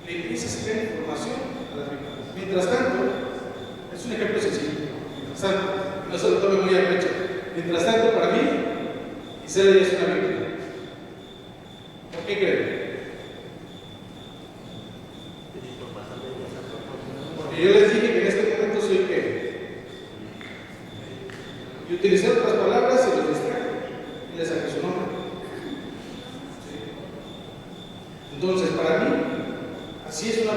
C: le empieza a sacar información a las víctimas. Mientras tanto, es un ejemplo sencillo. Mientras tanto, no se lo tome muy a pecho. Mientras tanto, para mí, Gisela ya es una víctima. ¿Por qué creen? Porque yo les dije que en este momento soy qué. Y utilicé otras palabras y los distraje. Y les saqué su nombre. ¿Sí? Entonces, para mí, así es una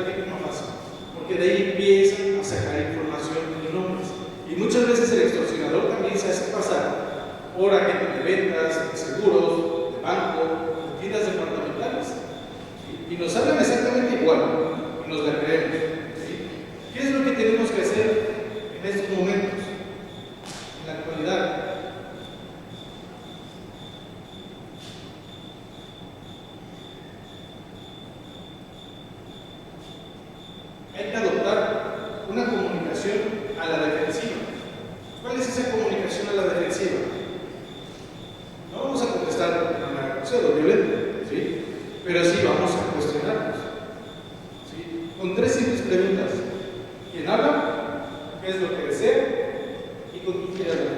C: víctima fácil, porque de ahí empiezan a sacar información de los nombres. Y muchas veces el extorsionador también se hace pasar por agente de ventas, de seguros, de banco, de tiendas departamentales. ¿Sí? Y nos hablan exactamente igual, y nos la creemos. ¿Sí? ¿Qué es lo que tenemos que hacer en estos momentos, en la actualidad? Hay que adoptar una comunicación a la defensiva. ¿Cuál es esa comunicación a la defensiva? No vamos a contestar de manera grosera o violenta, ¿sí? Pero sí vamos a cuestionarnos, ¿sí? Con tres simples preguntas. ¿Quién habla? ¿Qué es lo que desea? ¿Y con quién quiere hablar?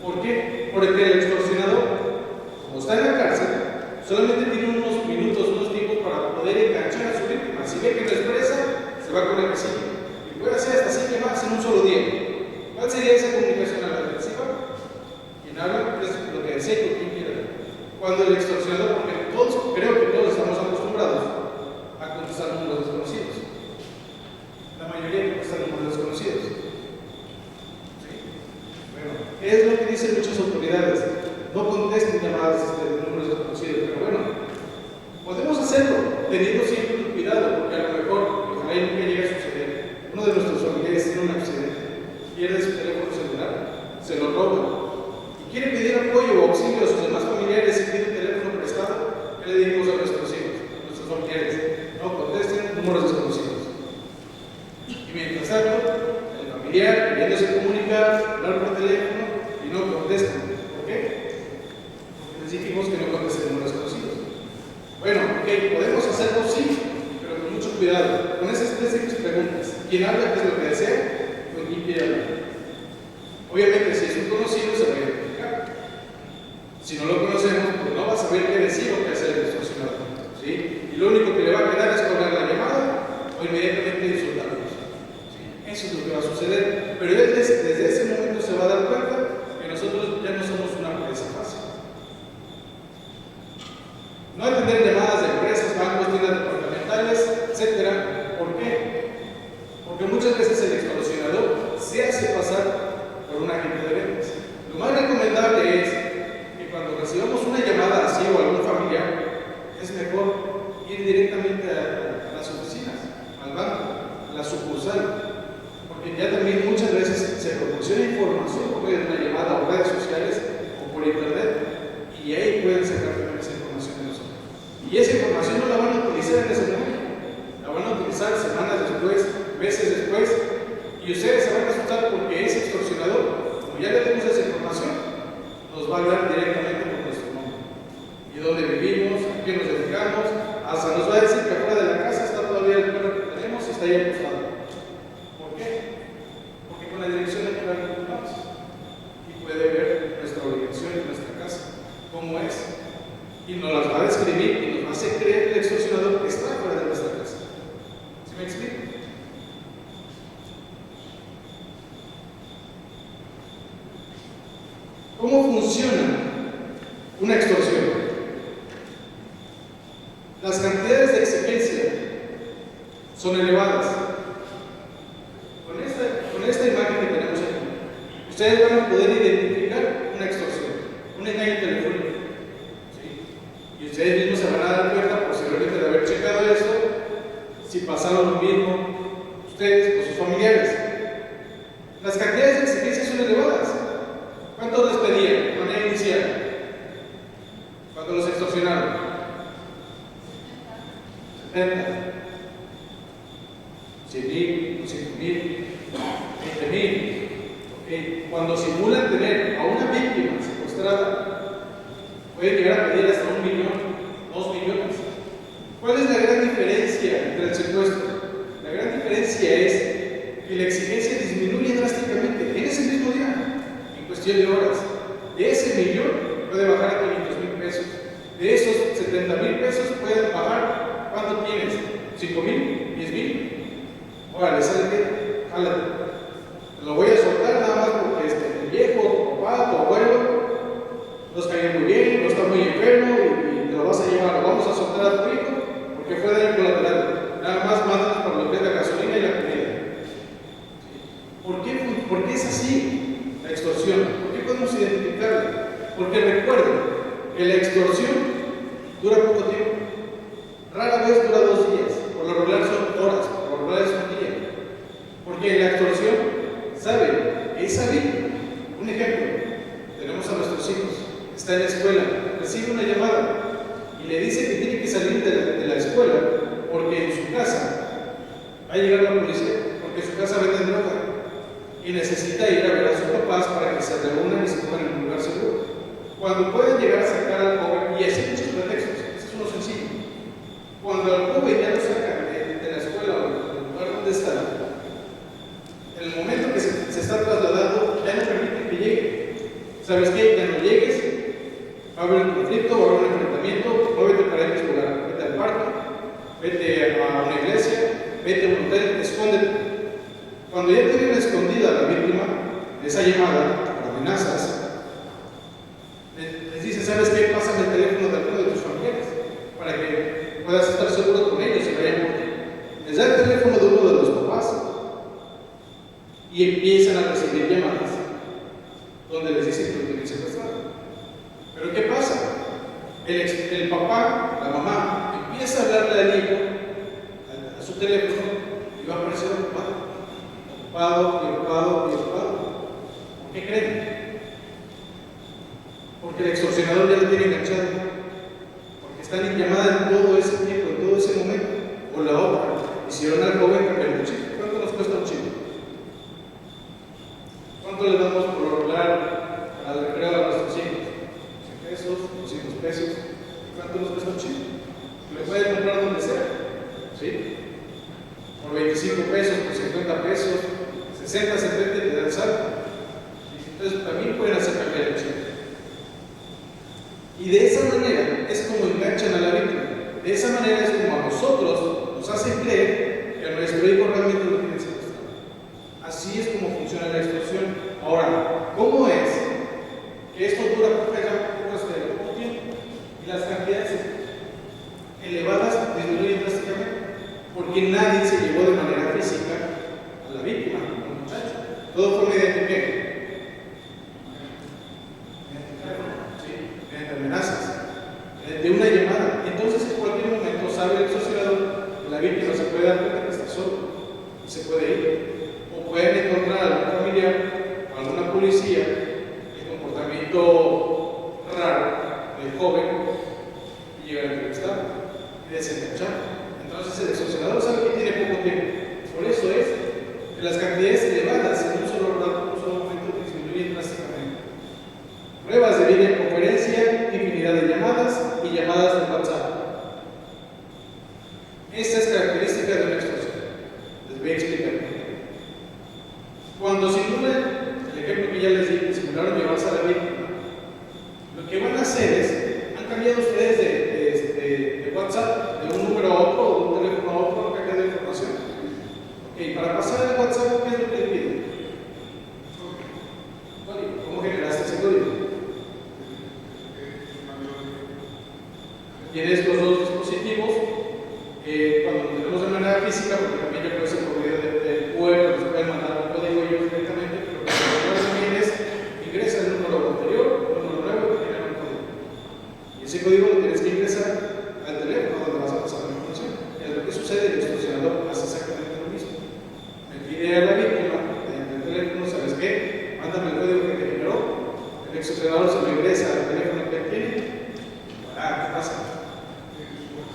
C: ¿Por qué? Porque el extorsionador, como está en la cárcel, solamente tiene unos minutos, unos tiempos para poder enganchar a su víctima. Si ve que no expresa, se va con el que sigue. Y puede hacer hasta 5 más en un solo día. ¿Cuál sería esa comunicación a la defensiva? Quien habla es lo que desea y con quién quiere hablar. Cuando el extorsionador, porque todos, creo que todos estamos acostumbrados a contestar números desconocidos. La mayoría contestan números desconocidos. ¿Sí? Bueno, ¿qué es lo que dicen muchas autoridades? No contesten llamadas de números desconocidos, pero bueno, podemos hacerlo, teniendo siempre un cuidado, porque a lo mejor, ojalá y nunca llegue a suceder, uno de nuestros familiares tiene un accidente, pierde su teléfono celular, se lo roban, y quiere pedir apoyo o auxilio a sus demás familiares y pide un teléfono prestado. ¿Qué le decimos a nuestros hijos, a nuestros familiares? No contesten números desconocidos. Y mientras tanto, el familiar, queriéndose comunicar, hablar por teléfono, y no contestan. ¿Por qué? Porque les dijimos que no contesten números desconocidos. Bueno, ok, podemos hacerlo sí, pero con mucho cuidado, con esas tres simples preguntas. ¿Quién habla? ¿Qué es lo que desea? ¿Con quién quiere hablar? Obviamente, si es un conocido, se va a identificar. Si no lo conocemos, pues no va a saber qué decir o qué hacer el extorsionador, ¿sí? Y lo único que le va a quedar es colgar la llamada o inmediatamente insultarlos, ¿sí? Eso es lo que va a suceder. Pero él desde ese momento se va a dar cuenta que nosotros ya no somos una presa fácil. No atender llamadas de empresas, bancos, tiendas departamentales, etc. ¿Por qué? Porque muchas veces el extorsionador se hace pasar por un agente de ventas. Lo más recomendable es que cuando recibamos una llamada así o algún familiar, es mejor ir directamente a las oficinas, al banco, a la sucursal, porque ya también muchas veces se proporciona información por medio de una llamada o redes sociales o por internet, y ahí pueden sacar también esa información de nosotros. Y esa información no la van a utilizar en ese momento, la van a utilizar semanas después, meses después, y ustedes se van a asustar porque ese extorsionador, como ya le dimos esa información, nos va a hablar directamente por nuestro nombre. Y dónde vivimos, a qué nos dedicamos, hasta nos va a decir que afuera de la casa está todavía el perro que tenemos y está ahí acostado. ¿Por qué? Porque con la dirección de lugar que ocupamos. Y puede ver nuestra ubicación en nuestra casa, cómo es. Y nos las va a describir y nos va a hacer creer el extorsionador que está fuera de nuestra casa. ¿Sí me explico? ¿Cómo funciona una extorsión? Las cantidades de exigencia son elevadas. Con esta imagen que tenemos aquí, ustedes van a poder identificar una extorsión, un engaño telefónico. ¿Sí? Y ustedes mismos se van a dar cuenta, posiblemente de haber checado esto, si pasaron lo mismo ustedes o sus familiares. Las cantidades de exigencia son elevadas. ¿Cuántos les pedían de manera inicial cuando los extorsionaron? 70, 100,000, 200,000, 20,000. Okay. Cuando simulan tener a una víctima secuestrada, pueden llegar a pedir hasta 1 millón, 2 millones. ¿Cuál es la gran diferencia entre el secuestro? La gran diferencia es que la exigencia disminuye drásticamente en ese mismo día. Cuestión de horas. De ese millón puede bajar a 500,000 pesos. De esos 70,000 pesos pueden bajar. ¿Cuánto tienes? 5,000, 10,000. Órale, ¿sabes qué? Jálate. Te lo voy a soltar nada más porque el viejo, tu papá, tu abuelo, nos cae muy bien, no está muy enfermo y te lo vas a llevar. Lo vamos a a soltar a tu hijo porque fue daño colateral. Nada más mándanos por lo que es la gasolina y la comida. ¿Por qué es así la extorsión? ¿Por qué podemos identificarla? Porque recuerden que la extorsión dura poco tiempo. Rara vez dura 2 días. Por lo regular son horas, por lo regular es un día. Porque en la extorsión, ¿sabe? Esa víctima, un ejemplo, tenemos a nuestros hijos, está en la escuela, recibe una llamada y le dice que tiene que salir de la escuela porque en su casa va a llegar la policía, porque en su casa venden droga y necesita ir a ver a sus papás para que se reúnan y se pongan en un lugar seguro. Cuando pueden llegar a sacar al joven, y así muchos pretextos, ese es uno sencillo. Cuando al joven ya lo sacan de la escuela o del lugar donde está, en el momento que se está trasladando, ya no permiten que llegue. ¿Sabes qué? Ya no llegues, va a haber un conflicto, va a haber un enfrentamiento, muévete para X lugar, vete al parque, vete a una iglesia, vete a un hotel, escóndete. Cuando ya tienen escondida a la víctima de esa llamada, por amenazas, les dice, ¿sabes qué? Pásame el teléfono de alguno de tus familiares para que puedas estar seguro con ellos y vayan por ti. Les da el teléfono de uno de los papás y empiezan a recibir llamadas donde les dicen que lo tienen secuestrado. Pero ¿qué pasa? El papá, la mamá, empieza a hablarle al hijo a su teléfono y va a aparecer ocupado. ¿Por qué creen? Porque el extorsionador ya lo tiene enganchado, porque están en llamada en todo ese tiempo, en todo ese momento. O la otra, hicieron al joven cambiar un chip. ¿Cuánto nos cuesta un chip? ¿Cuánto le damos por lo regular al recreo a nuestros hijos? 100 pesos, 200 pesos. ¿Cuánto nos cuesta un chip? Lo puede comprar donde sea, ¿sí? Por 25 pesos, por 50 pesos, 60, 70 te dan salto. Entonces también pueden hacer cambiar el chip. Y de esa manera es como enganchan a la víctima. De esa manera es como a nosotros nos hacen creer que a nuestro hijo realmente lo tienen secuestrado. Así es como funciona la extorsión. Ahora, ¿cómo es que esto dura poco tiempo? Y las cantidades elevadas disminuyen drásticamente. Porque nadie se llevó de manera física a la víctima, al muchacho. Todo fue mediante qué? Mediante amenazas, de una llamada. Entonces, en cualquier momento sabe el extorsionador que la víctima se puede dar cuenta que está solo y se puede ir. O pueden encontrar a algún familiar o alguna policía el comportamiento raro del joven y llegar a entrevistarlo y desengancharlo. Entonces, el extorsionador sabe que tiene poco tiempo. Por eso es que las cantidades elevadas en un solo momento disminuyen drásticamente. Pruebas de videoconferencia, infinidad de llamadas y llamadas de WhatsApp. Esta es característica de una extorsión. Les voy a explicar. Cuando simulan, el ejemplo que ya les di, simularon llevarse a la víctima, lo que van a hacer es, han cambiado ustedes de WhatsApp, de un número a otro, o de un teléfono a otro, han cambiado de información. Ok, para pasar el WhatsApp, ¿qué es lo que le piden? ¿Cómo generaste ese código? Tienes los dos dispositivos, cuando lo tenemos de manera física, porque también ya puede ser por medio del QR, se pueden mandar un código ellos directamente, pero lo que también es ingresa el número anterior, el número nuevo y genera un código. Y ese código lo tienes que ingresar al teléfono donde vas a pasar la información. Y es lo que sucede, el extorsionador hace exactamente lo mismo. Me pide a la víctima, mediante el teléfono, ¿sabes qué? Mándame el código que te generó. El extorsionador se lo ingresa al teléfono que tiene. ¿Qué pasa?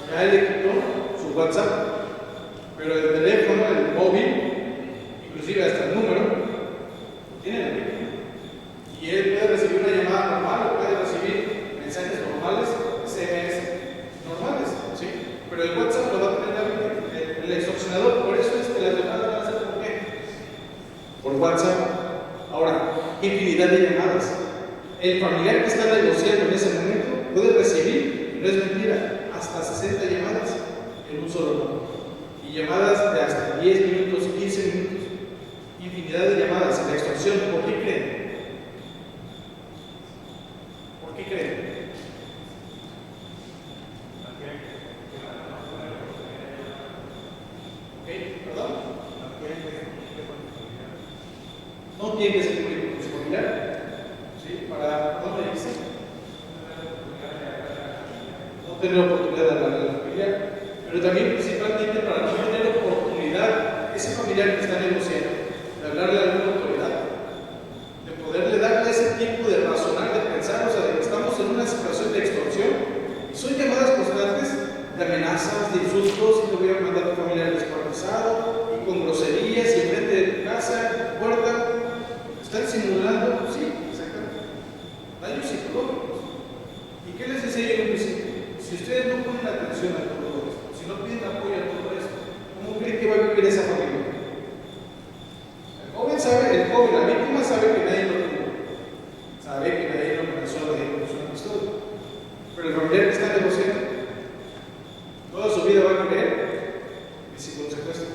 C: Ya le quitó su WhatsApp, pero el teléfono, el móvil, inclusive hasta el número, lo tiene la víctima. Y él puede recibir una llamada normal o puede recibir mensajes normales, SMS normales, ¿sí? Pero el WhatsApp lo va a tener la víctima, el extorsionador. Por eso es que las llamadas van a ser por qué? Por WhatsApp. Ahora, infinidad de llamadas. El familiar que está negociando en ese momento puede recibir, no es mentira, hasta 60 llamadas en un solo momento. Y llamadas de hasta 10 minutos, 15 minutos. Infinidad de llamadas en la extorsión. ¿Por qué creen? ¿Por qué creen? quieren que se comunique con su familiar, ¿sí? Para, ¿dónde dice? No tener oportunidad de hablar de la familiar, pero también principalmente para no tener oportunidad, ese familiar que está negociando, de hablarle a alguna autoridad, de poderle darle ese tiempo de razonar, de pensar, o sea, de que estamos en una situación de extorsión, y son llamadas constantes de amenazas, de insultos, y te voy a mandar a tu familiar descuartizado, y con groserías, y enfrente de tu casa, en tu puerta, están simulando, sí, exactamente, daños psicológicos. ¿Y qué les decía yo al principio? Si ustedes no ponen atención a todo esto, si no piden apoyo a todo esto, ¿cómo creen que va a vivir esa familia? El joven sabe, la víctima sabe que nadie lo tuvo, sabe que nadie lo amenazó, nadie lo puso una pistola, pero el familiar que está negociando, toda su vida va a creer que si lo secuestra.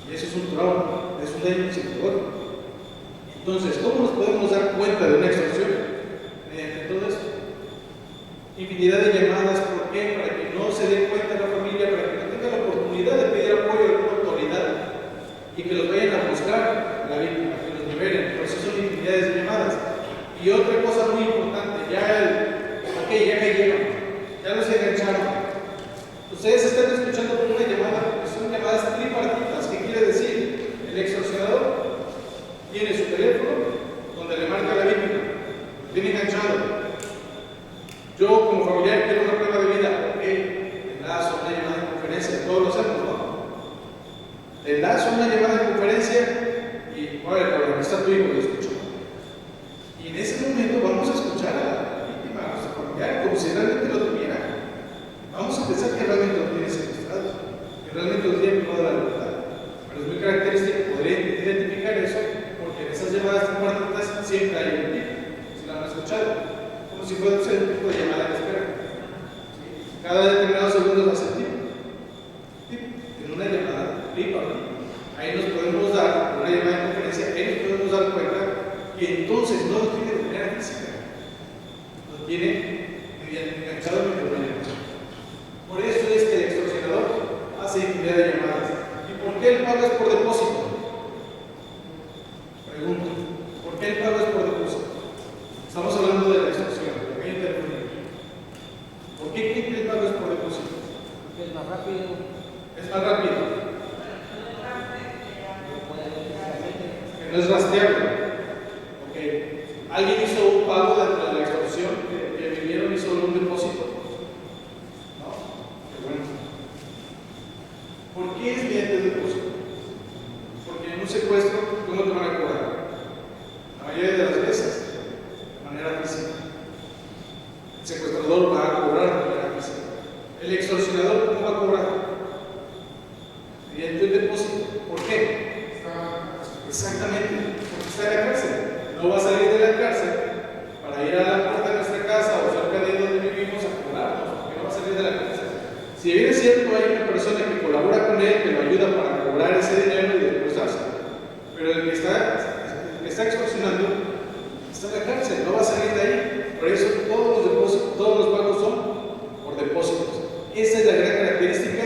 C: Y eso es un trauma, es un daño psicológico. Entonces, ¿cómo nos podemos dar cuenta de una extorsión? Mediante todo esto. Infinidad de llamadas, ¿por qué? Para que no se dé cuenta la familia, para que no tenga la oportunidad de pedir apoyo a alguna autoridad y que los vayan a buscar a la víctima, que los liberen. Por eso son infinidades de llamadas. Y otra cosa muy importante, ya cayeron, ya los engancharon. Ustedes están escuchando por una llamada, que son llamadas tripartitas. ¿Qué quiere decir? El extorsionador tiene su teléfono donde le marca a la víctima, lo tiene enganchado. Yo como familiar quiero una prueba de vida, ok, le enlazo una llamada de conferencia, todos lo hacemos, ¿no? Le enlazo una llamada de conferencia y, bueno, cabrón, está tu hijo, lo escucho. Y en ese momento vamos a escuchar a la víctima, a nuestro familiar, como si realmente lo tuviera. Vamos a pensar que realmente lo tiene secuestrado, que realmente lo tiene privado de la libertad. Pero es muy característico poder identificar eso, porque en esas llamadas tripartitas siempre hay un tipo, si lo han escuchado, como si fuera un tipo de llamada de espera. ¿Sí? Cada determinados segundos va a ser tipo. En una llamada tripartita. Ahí nos podemos dar, una llamada de conferencia, ahí nos podemos dar cuenta que entonces no lo tiene de manera física, lo tiene enganchado en el problema. Por eso es que el extorsionador hace infinidad de llamadas. ¿Y por qué el pago es por depósito? Pregunto, ¿por qué el pago es por depósito? Estamos hablando de la extorsión, de la intervenir. ¿Por qué creen que el pago es por depósito?
D: Porque es más rápido.
C: Es más rápido. Que no es rastreable. Ok. Alguien hizo un pago dentro de la extorsión que vinieron y hizo un depósito. ¿No? Qué bueno. ¿Por qué es mediante depósito? Porque en un secuestro, ¿cómo te van a cobrar? La mayoría de las veces, de manera física. El secuestrador va a cobrar de manera física. El extorsionador, ¿cómo va a cobrar? Mediante un depósito. ¿Por qué? Exactamente, porque está en la cárcel. No va a salir de la cárcel para ir a la puerta de nuestra casa o cerca de donde vivimos a cobrarnos, porque no va a salir de la cárcel. Si bien es cierto, hay una persona que colabora con él, que lo ayuda para cobrar ese dinero y desposarse, pero el que está extorsionando está en la cárcel, no va a salir de ahí. Por eso todos los depósitos, todos los pagos son por depósitos. Esa es la gran característica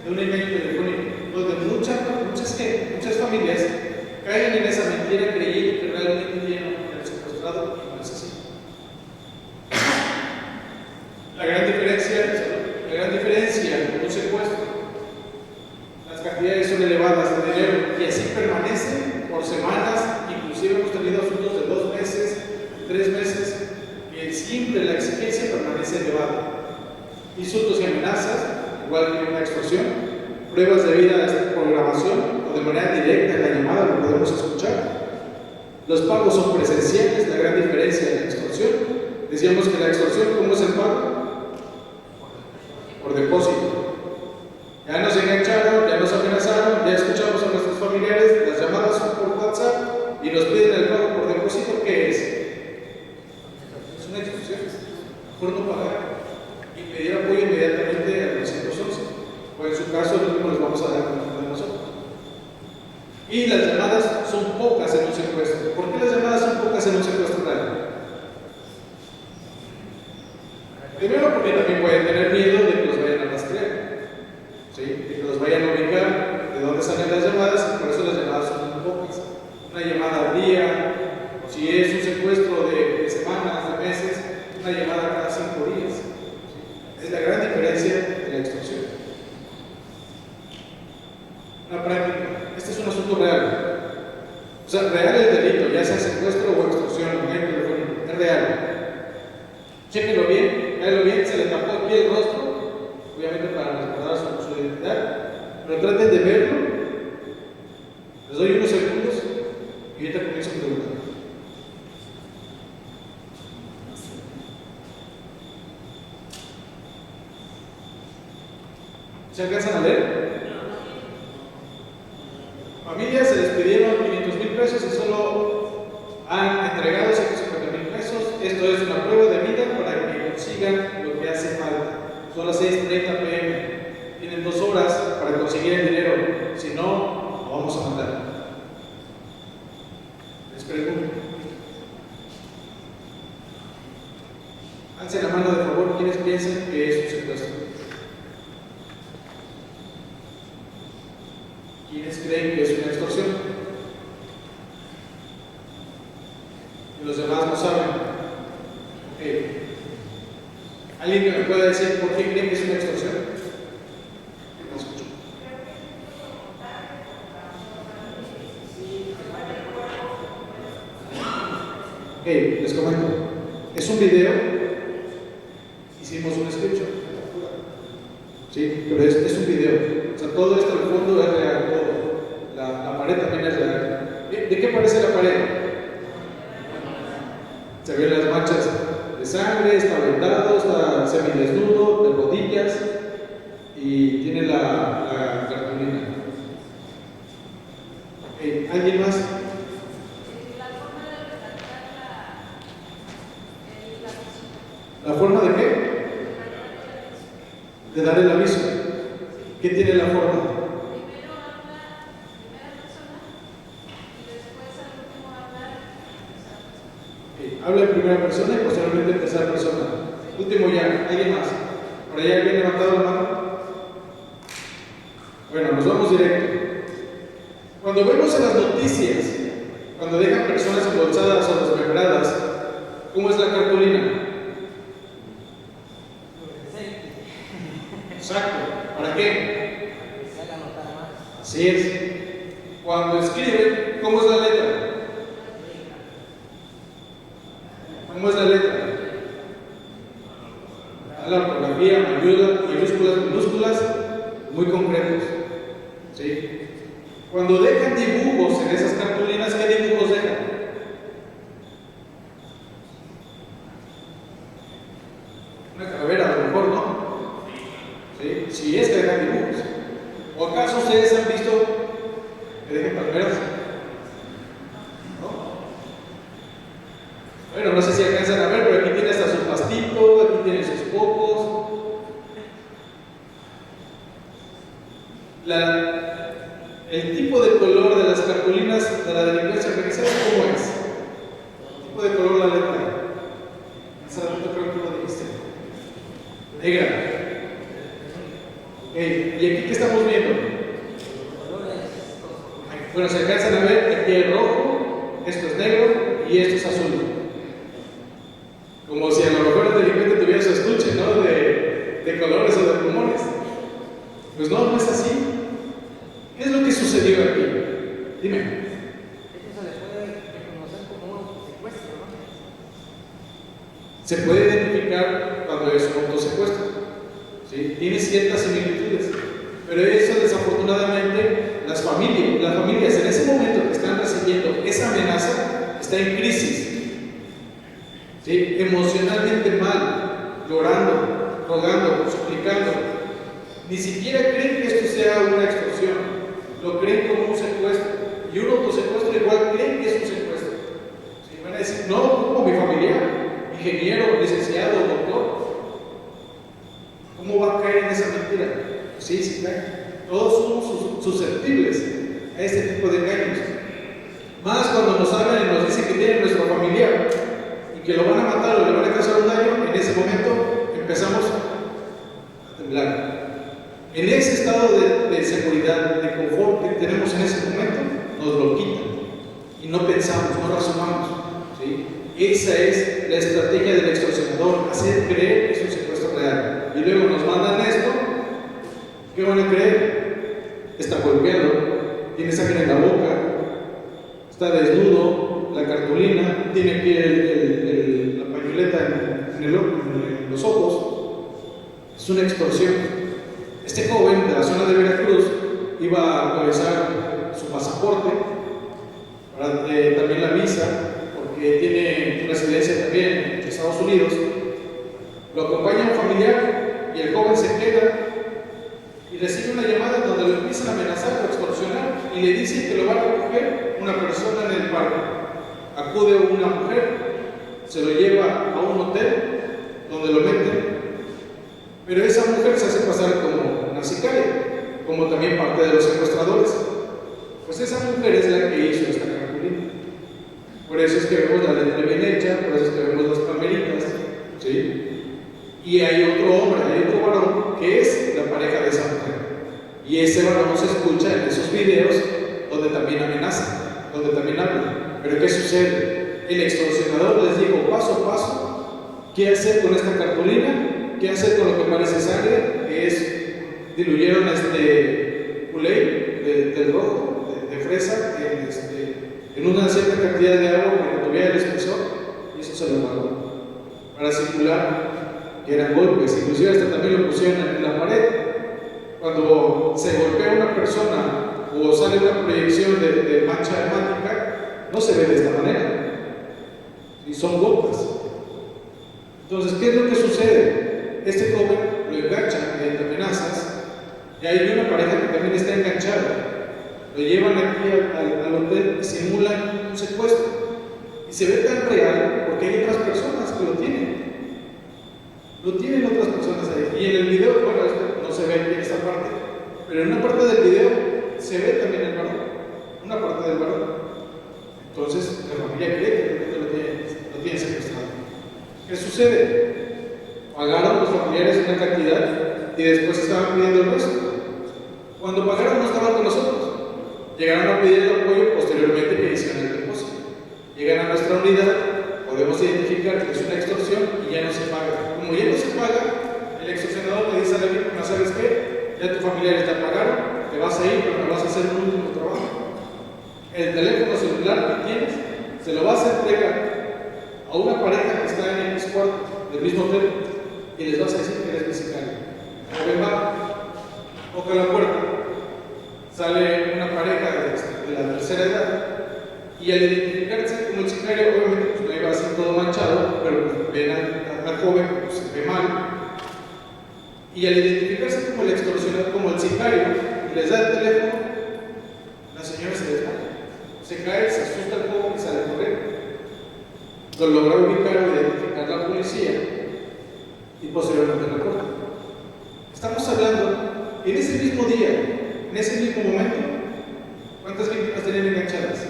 C: de un engaño telefónico, donde muchas familias caen en esa mentira creyendo que realmente tienen el secuestrado y no es así. La gran diferencia con un secuestro, las cantidades son elevadas de dinero y así permanecen por semanas, inclusive hemos tenido asuntos de 2 meses, 3 meses, y siempre la exigencia permanece elevada. Insultos y amenazas, igual que una extorsión, pruebas de vida de programación o de manera directa en la llamada lo podemos escuchar. Los pagos son presenciales, la gran diferencia de la extorsión. Decíamos que la extorsión, ¿cómo es el pago? Por depósito. Ya nos engancharon, ya nos amenazaron, ya escuchamos a nuestros familiares, las llamadas son por WhatsApp y nos piden el pago por depósito. ¿Qué es? Es una extorsión. Mejor no pagar y pedir apoyo inmediatamente al 911. O en su caso, el último les vamos a dar con uno de nosotros. Y las llamadas son pocas en un secuestro. ¿Por qué las llamadas son pocas en un secuestro real? Primero, porque también pueden tener miedo de que los vayan a rastrear, ¿sí? De que los vayan a ubicar de dónde salen las llamadas, y por eso las llamadas son muy pocas. Una llamada ¿Se alcanzan a ver? Familias se despidieron 500,000 pesos y solo han entregado 150,000 pesos. Esto es una prueba de vida para que consigan lo que hace falta. Son las 6:30 p.m. Tienen 2 horas para conseguir el dinero. Si no, lo vamos a matar. Les pregunto. Alcen la mano de favor quienes piensan que es un secuestro. ¿Quiénes creen que es una extorsión? Y los demás no saben. Okay. ¿Alguien que me pueda decir por qué creen que es una extorsión? No escucho. Ok, les comento. Es un video. Hicimos un screenshot. Sí, pero es un video. O sea, todo esto al fondo es real, todo. La pared también es real. ¿De qué parece la pared? Se ven las manchas de sangre, está vendado, está semidesnudo, de rodillas y tiene la cartulina. ¿Alguien más? ¿La forma de qué? De dar el aviso. ¿Qué tiene la forma?
D: Primero habla primera persona y después al último habla tercera persona.
C: Habla en primera persona y posteriormente en tercera persona. Último ya, ¿alguien más? ¿Por allá alguien levantado la mano? Bueno, nos vamos directo. Cuando vemos en las noticias, cuando dejan personas embolsadas o desmembradas, ¿cómo es la cartulina? Exacto. ¿Para qué? Así es. Cuando escriben, ¿cómo es la letra? ¿Cómo es la letra? La ortografía, mayúsculas, minúsculas, muy concretos. ¿Sí? Cuando dejan dibujos en esas cartulinas, ¿qué dibujos dejan? Una calavera, a lo mejor, ¿no? ¿Sí? Si es que dejan dibujos. ¿O acaso ustedes han visto que dejan palmeras? ¿No? Bueno, no sé si alcanzan a ver, pero aquí tiene hasta su pastito, aquí tiene sus cocos. El tipo de color de las cartulinas de la delincuencia organizada, ¿cómo es? El tipo de color de la letra. Hace ratito creo que lo dijiste. Negra. ¿Y aquí qué estamos viendo? Bueno, se alcanzan a ver, aquí hay rojo, esto es negro y esto es azul. Como si a lo mejor el delincuente tuviera su estuche, ¿no? De colores o de plumones. Pues no, no es así. ¿Qué es lo que sucedió aquí? Dime.
E: Eso se le puede reconocer como un secuestro, ¿no?
C: Se puede identificar cuando es un autosecuestro. ¿Sí? Tiene ciertas similitudes. Pero eso, desafortunadamente, las familias en ese momento que están recibiendo esa amenaza, está en crisis. ¿Sí? Emocionalmente mal, llorando, rogando, suplicando. Ni siquiera creen que esto sea una extorsión. Lo creen como un secuestro. Y un autosecuestro igual creen que es un secuestro. ¿Sí? Van a decir, no, como mi familiar, ingeniero, licenciado, doctor. ¿Cómo va a caer en esa mentira? Sí, sí cae. Todos somos susceptibles a este tipo de engaños. Más cuando nos hablan y nos dicen que tienen nuestro familiar y que lo van a matar o le van a causar un daño, en ese momento empezamos a temblar. En ese estado de seguridad, de confort que tenemos en ese momento, nos lo quitan y no pensamos, no razonamos. ¿Sí? Esa es la estrategia del extorsionador, hacer creer que es un secuestro real. Y luego nos mandan esto, ¿qué van a creer? Está golpeado, tiene sangre en la boca, está desnudo, la cartulina, tiene aquí la pañoleta en los ojos. Es una extorsión. Este joven de la zona de Veracruz iba a actualizar su pasaporte, también la visa, porque tiene residencia también en Estados Unidos. Lo acompaña un familiar y el joven se queda y y le dicen que lo va a recoger una persona en el parque. Acude una mujer, se lo lleva a un hotel donde lo meten, pero esa mujer se hace pasar como una sicaria, como también parte de los secuestradores. Pues esa mujer es la que hizo esta cartulina. Por eso es que vemos la letra bien hecha, por eso es que vemos las palmeritas, ¿sí? Y hay otro hombre, hay otro varón que es la pareja de esa mujer. Y ese varón se escucha en esos videos donde también amenaza, donde también habla. Pero ¿qué sucede? El extorsionador les dijo paso a paso qué hacer con esta cartulina, qué hacer con lo que parece sangre, que es, diluyeron Kool-Aid del rojo, de fresa, en una cierta cantidad de agua para que tuviera el espesor, y eso se lo pagó para simular que eran golpes. Inclusive hasta también lo pusieron en la pared. Cuando se golpea una persona o sale una proyección de mancha hemática, no se ve de esta manera, y son golpes. Entonces, ¿qué es lo que sucede? Este joven lo enganchan mediante amenazas, y hay una pareja que también está enganchada. Lo llevan aquí al hotel y simulan un secuestro. Y se ve tan real porque hay otras personas que lo tienen. Lo tienen otras personas ahí. Y en el video, bueno, no se ve en esta parte, pero en una parte del video se ve también el varón. Una parte del varón. Entonces, la familia cree que lo tiene secuestrado. ¿Qué sucede? Pagaron los familiares una cantidad y después estaban pidiendo el resto. Cuando pagaron no estaban con nosotros. Llegaron a pedir el apoyo posteriormente que hicieron el depósito. Llegan a nuestra unidad, podemos identificar que es una extorsión y ya no se paga. Como ya no se paga, el extorsionador le dice a la víctima, ¿sabes qué? Ya tus familiares te pagaron, te vas a ir, pero me vas a hacer un último trabajo. El teléfono celular que tienes, se lo vas a entregar a una pareja que está en X cuarto del mismo hotel y les vas a decir que eres mi sicario. El joven va, toca la puerta, sale una pareja de la tercera edad y al identificarse como el sicario, obviamente pues, no iba así todo manchado, pero pues, ven al joven, pues, se ve mal. Y al identificarse como el extorsionador, como el sicario, y les da el teléfono, la señora se desmaya. Se cae, se asusta el joven y sale corriendo. Lo logra ubicar o identificar la policía y posteriormente la corta. Estamos hablando, en ese mismo día, en ese mismo momento, ¿cuántas víctimas tenían enganchadas?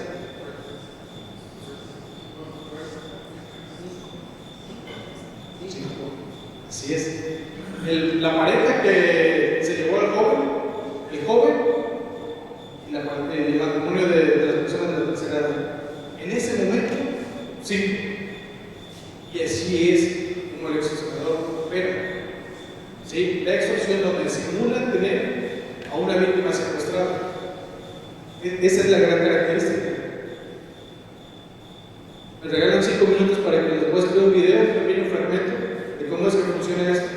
C: Así es. La pareja que se llevó al joven, el joven y el matrimonio de las personas de la tercera edad. En ese momento, sí. Y así es como el extorsionador opera. ¿Sí? La extorsión donde simulan tener a una víctima secuestrada. Esa es la gran característica. Me regalan 5 minutos para que después cree un video, un pequeño fragmento de cómo es que funciona esto.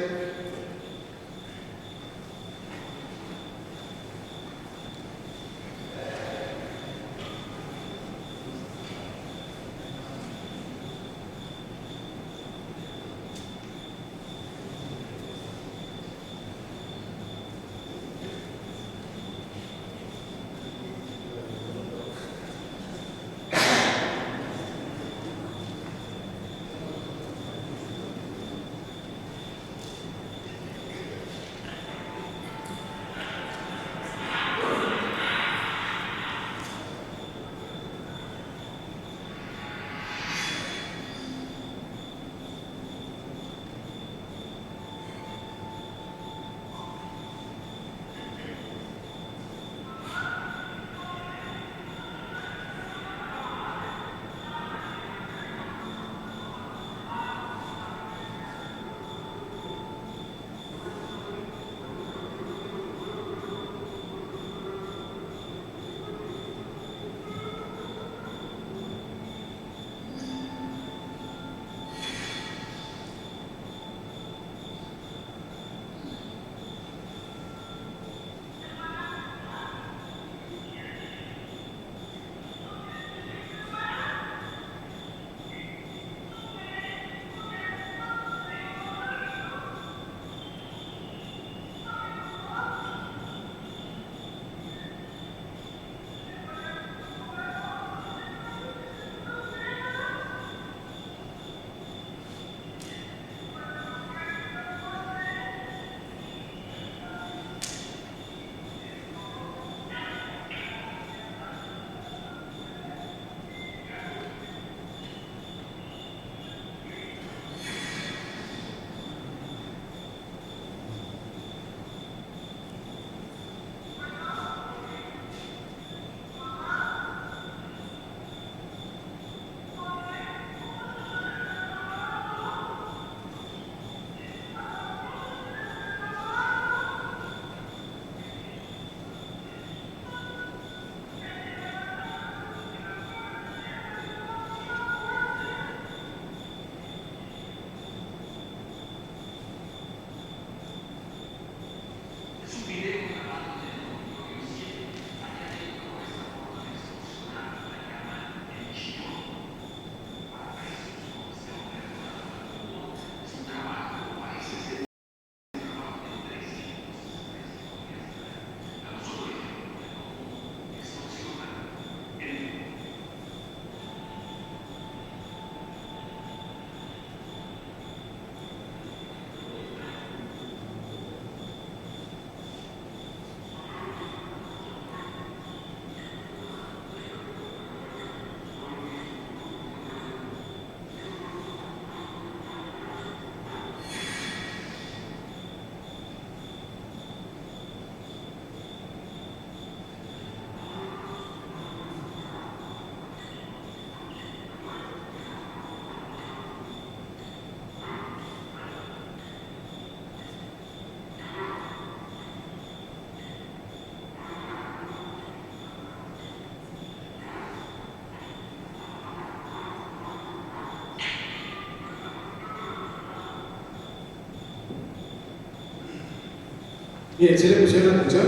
C: Bien, ¿sí le pusieron atención?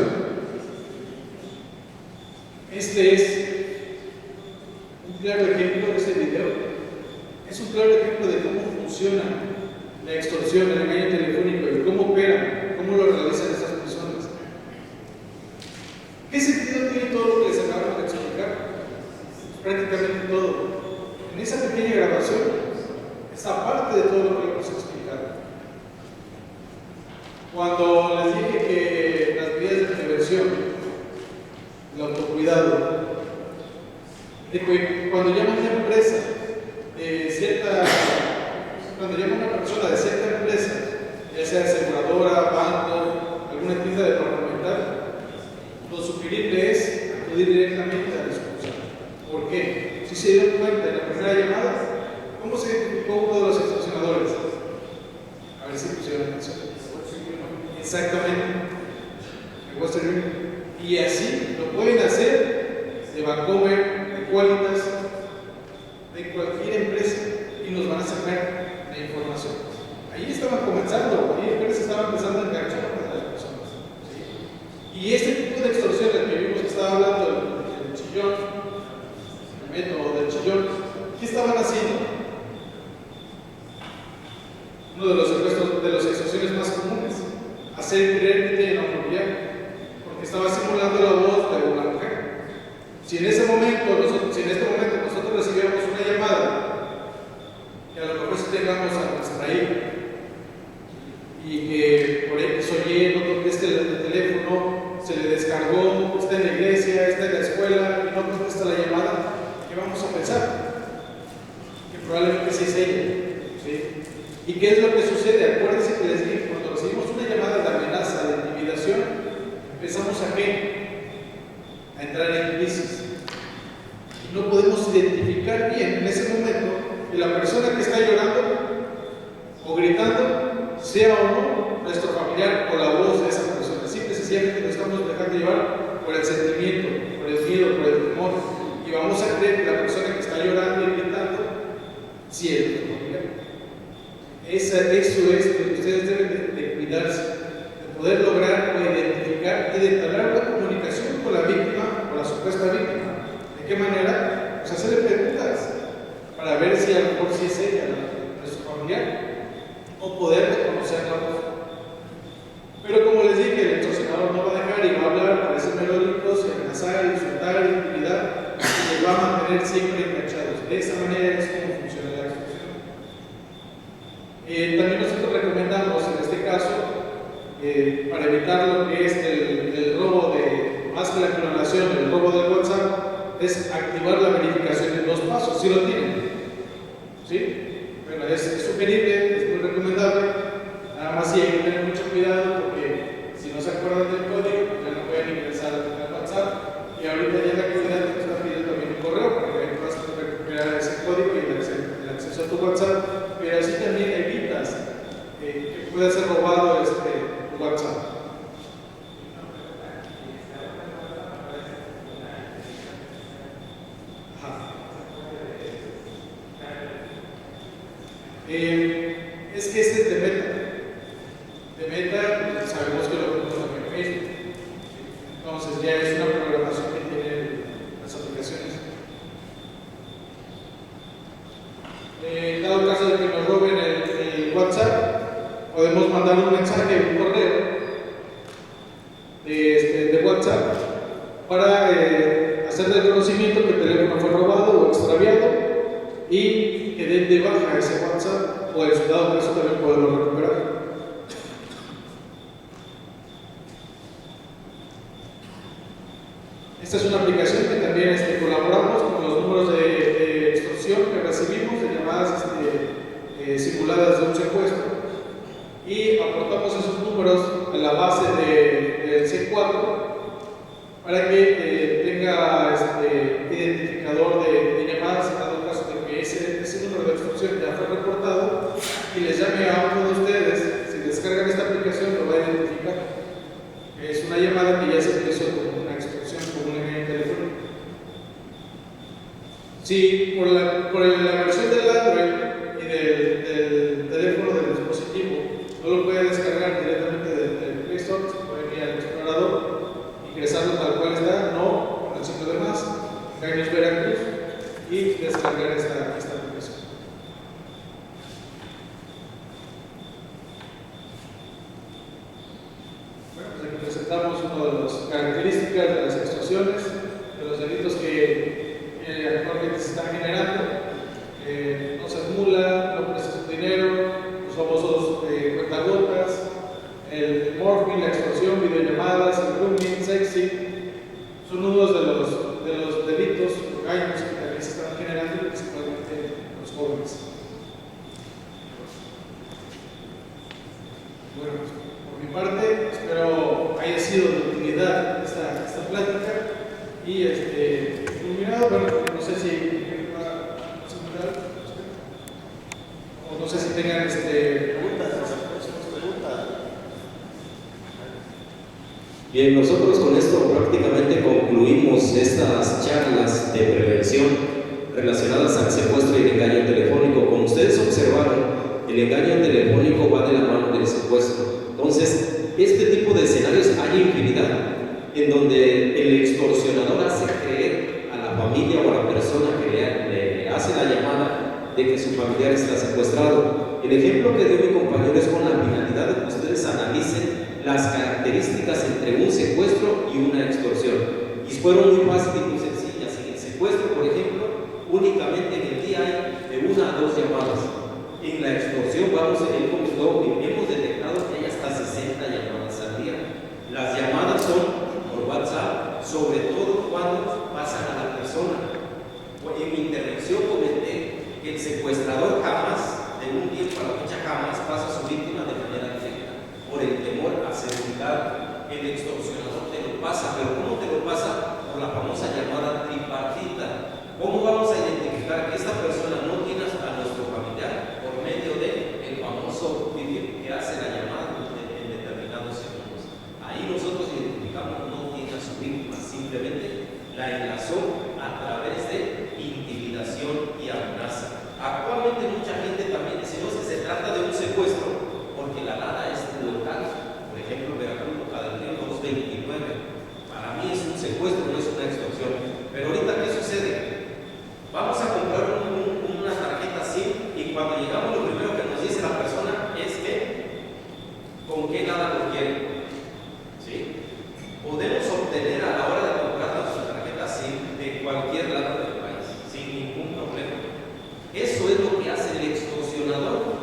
C: Este es un claro ejemplo de este video. Es un claro ejemplo de cómo funciona la extorsión, el engaño telefónico y cómo opera, cómo lo realizan estas personas. ¿Qué sentido tiene todo lo que les acabamos de explicar? Prácticamente todo. En esa pequeña grabación está parte de todo lo que hemos explicado. Cuando les dije que las medidas de prevención, el autocuidado, de que cuando llama una empresa cuando llama una persona de cierta empresa, ya sea aseguradora, banco, alguna tienda departamental, lo sugerible es acudir directamente a la responsable. ¿Por qué? Si se dieron cuenta en la primera llamada, ¿cómo se identificó uno de los extorsionadores? A ver si pusieron atención. Exactamente. El Western Union. Y así lo pueden hacer de Bancomer, de Qualitas, de cualquier empresa, y nos van a sacar la información. Ahí estaban comenzando, ahí apenas estaban empezando a enganchar a las personas. ¿Sí? Y este tipo de extorsiones que vimos que estaba hablando del chillón, el método del chillón, ¿qué estaban haciendo? Uno de los secuestros, de las extorsiones más comunes, hacer creer que tienen una familiar, porque estaba simulando la voz de una mujer. Si en este momento nosotros recibiéramos una llamada, que a lo mejor si tengamos a nuestra hija, y que por X o Y no conteste el teléfono, se le descargó, está en la iglesia, está en la escuela, y no contesta la llamada, ¿qué vamos a pensar? Que probablemente sí es ella. ¿Sí? ¿Y qué es lo que sucede? Acuérdense que les dije, cuando recibimos una llamada de amenaza, de intimidación, empezamos a qué? A entrar en crisis. Y no podemos identificar bien en ese momento que la persona que está llorando o gritando sea o no nuestro familiar o la voz de esa persona. Simple y sencillamente nos estamos dejando llevar por el sentimiento, por el miedo, por el temor. Y vamos a creer que la persona que está llorando y gritando sí es nuestro familiar. Eso es lo que ustedes deben de cuidarse, de poder lograr o identificar y de entablar una comunicación con la víctima o la supuesta víctima. ¿De qué manera? Pues hacerle preguntas para ver si a lo mejor sí es ella, nuestro familiar, o poder reconocer la voz. Pero como les dije, el extorsionador no va a dejar y va a hablar, parecer melódicos, amenazar, insultar, intimidar, y les va a mantener siempre enganchados. De esa manera es como funciona la extorsión. También nosotros recomendamos en este caso, para evitar lo que es el robo de, más que la clonación, el robo del WhatsApp, es activar la verificación en 2 pasos, si lo tienen. ¿Sí? Bueno, es sugerible, es muy recomendable, nada más sí hay que tener mucho cuidado porque si no se acuerdan del código, ya no pueden ingresar al WhatsApp, y ahorita ya la comunidad te está pidiendo también un correo para que puedas recuperar ese código y el acceso a tu WhatsApp, pero así también evitas que pueda ser robado tu WhatsApp. Es que este de Meta, sabemos que lo ponemos en Facebook, entonces ya es una programación que tienen las aplicaciones. En dado caso de que nos roben el WhatsApp, podemos mandar un mensaje, un correo de WhatsApp para hacer el reconocimiento que el teléfono fue robado o extraviado y que den de baja ese WhatsApp, o en su dado caso también podemos recuperar. Esta es una aplicación que también colaboramos con los números de extorsión que recibimos, de llamadas simuladas de un secuestro, y aportamos esos números a la base del C4 para que tenga identificador de llamadas en dado caso de que ese número de extorsión ya fue reportado y les llame a uno de ustedes. Si descargan esta aplicación lo va a identificar. Es una llamada que ya se utilizó como una extorsión, como un engaño telefónico. Si por la versión del Android y del teléfono del dispositivo no lo puede descargar directamente del Play Store, se puede ir presentamos una de las características de las extorsiones, de los delitos que actualmente se están generando. No se acumula, no prestas dinero, los famosos cuentagotas, el morphing, la extorsión, videollamadas, el grooming, sexting, son unos de los delitos o daños que también se están generando principalmente en los jóvenes. Bueno, por mi parte, espero haya sido de utilidad esta plática y culminado, bueno, no sé si o no sé si tengan preguntas.
B: Bien, nosotros con esto prácticamente concluimos estas charlas de prevención relacionadas al secuestro y el engaño telefónico. Como ustedes observaron, el engaño telefónico va de la mano del secuestro. Entonces, este tipo de escenarios hay infinidad, en donde el extorsionador hace creer a la familia o a la persona que le hace la llamada de que su familiar está secuestrado. El ejemplo que dio mi compañero es con la finalidad de que ustedes analicen las características entre un secuestro y una extorsión. Y fueron muy fáciles y muy sencillas. En el secuestro, por ejemplo, únicamente en el día hay de 1 a 2 llamadas. En la extorsión, él comentó, hemos detectado que hay hasta 60 llamadas al día. Las llamadas son por WhatsApp, sobre todo cuando pasan a la persona. En mi intervención comenté que el secuestrador jamás, de un día para la fecha, jamás pasa a su víctima de manera directa, por el temor a ser juzgado. El extorsionador te lo pasa, pero ¿cómo te lo pasa? Por la famosa llamada tripartita. ¿Cómo vamos a identificar que esta persona no tiene a nuestro familiar? Por medio del famoso vídeo que hace la llamada en determinados segundos. Ahí nosotros identificamos no tiene a su víctima, simplemente la enlazó a través de intimidación y amenaza. Actualmente mucha gente también dice, no, se trata de un secuestro, porque la dada es local. Por ejemplo, Veracruz, Boca del Río 229. Para mí es un secuestro, no es una extorsión. Pero ahorita, ¿qué sucede? Vamos a comprar una tarjeta SIM y cuando llegamos lo primero que nos dice la persona es que ¿con qué nada lo quiere? ¿Sí? Podemos obtener a la hora de comprar nuestra tarjeta SIM de cualquier lado del país, sin ningún problema. Eso es lo que hace el extorsionador.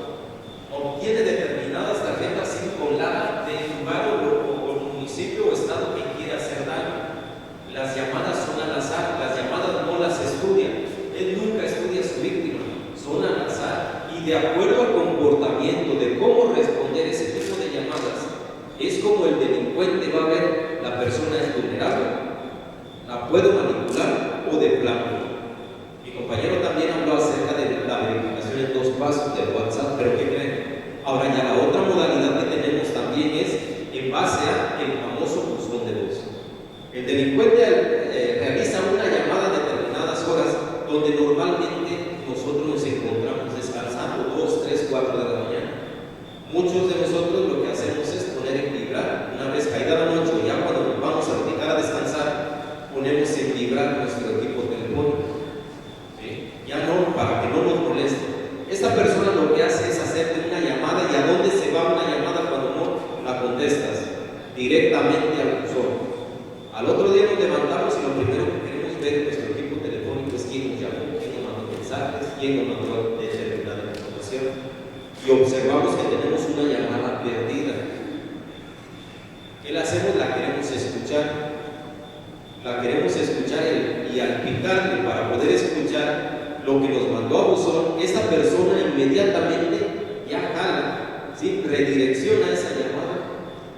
B: Obtiene determinadas tarjetas SIM con la del lugar o municipio o estado que quiere hacer daño. Las llamadas son al azar, las llamadas no las estudia. Él nunca estudia a su víctima, son al azar. Y de acuerdo al comportamiento de cómo responder ese tipo de llamadas, es como el delincuente va a ver, la persona es vulnerable, la puedo manipular o de plano. Mi compañero también habló acerca de la verificación en 2 pasos del WhatsApp, pero ¿qué creen? Ahora ya la otra modalidad que tenemos también es en base al famoso buzón de voz. El delincuente realiza una llamada a determinadas horas donde normalmente nosotros nos encontramos descansando 2, 3, 4 de la mañana. Muchos de nosotros lo que hacemos es poner en vibrar. Una vez caída la noche, ya cuando nos vamos a dedicar a descansar, ponemos en vibrar nuestro equipo telefónico. ¿Sí? Ya no, para que no nos moleste. Esta persona lo que hace es hacerte una llamada. ¿Y a dónde se va una llamada cuando no la contestas? Directamente al buzón. Al otro día nos levantamos y lo primero que queremos ver en nuestro equipo telefónico es quién nos llamó, quién nos mandó mensajes, quién nos mandó determinada información. Y observamos que tenemos una llamada perdida. ¿Qué le hacemos? La queremos escuchar. La queremos escuchar y al picarle para poder escuchar lo que nos mandó a buzón, esta persona inmediatamente ya jala, ¿sí? Redirecciona esa llamada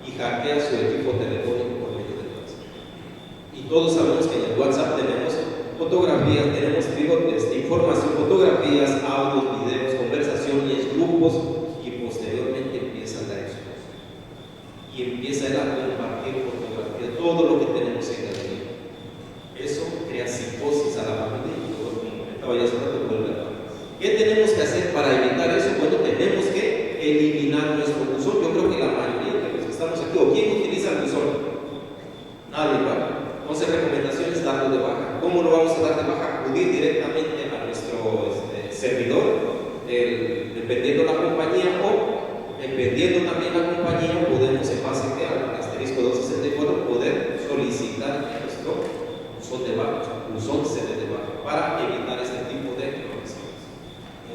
B: y hackea su equipo telefónico por medio del WhatsApp. Y todos sabemos que en el WhatsApp tenemos fotografías, tenemos información, fotografías, audios, videos, conversaciones, grupos, y posteriormente empieza la exposición. Y empieza él a compartir fotografías, todo lo que tenemos en el día. Eso crea psicosis a la familia y todo, como comentaba ya hace rato, vuelve a la. ¿Qué tenemos que hacer para evitar eso? Bueno, tenemos que eliminar nuestro buzón. Yo creo que la mayoría de los que estamos aquí, ¿o quién utiliza el buzón? Nadie, ¿verdad? Entonces, recomendaciones, darlo de baja. ¿Cómo lo vamos a dar de baja? Acudir directamente a nuestro servidor, dependiendo la compañía, o dependiendo también la compañía, podemos en base al asterisco 260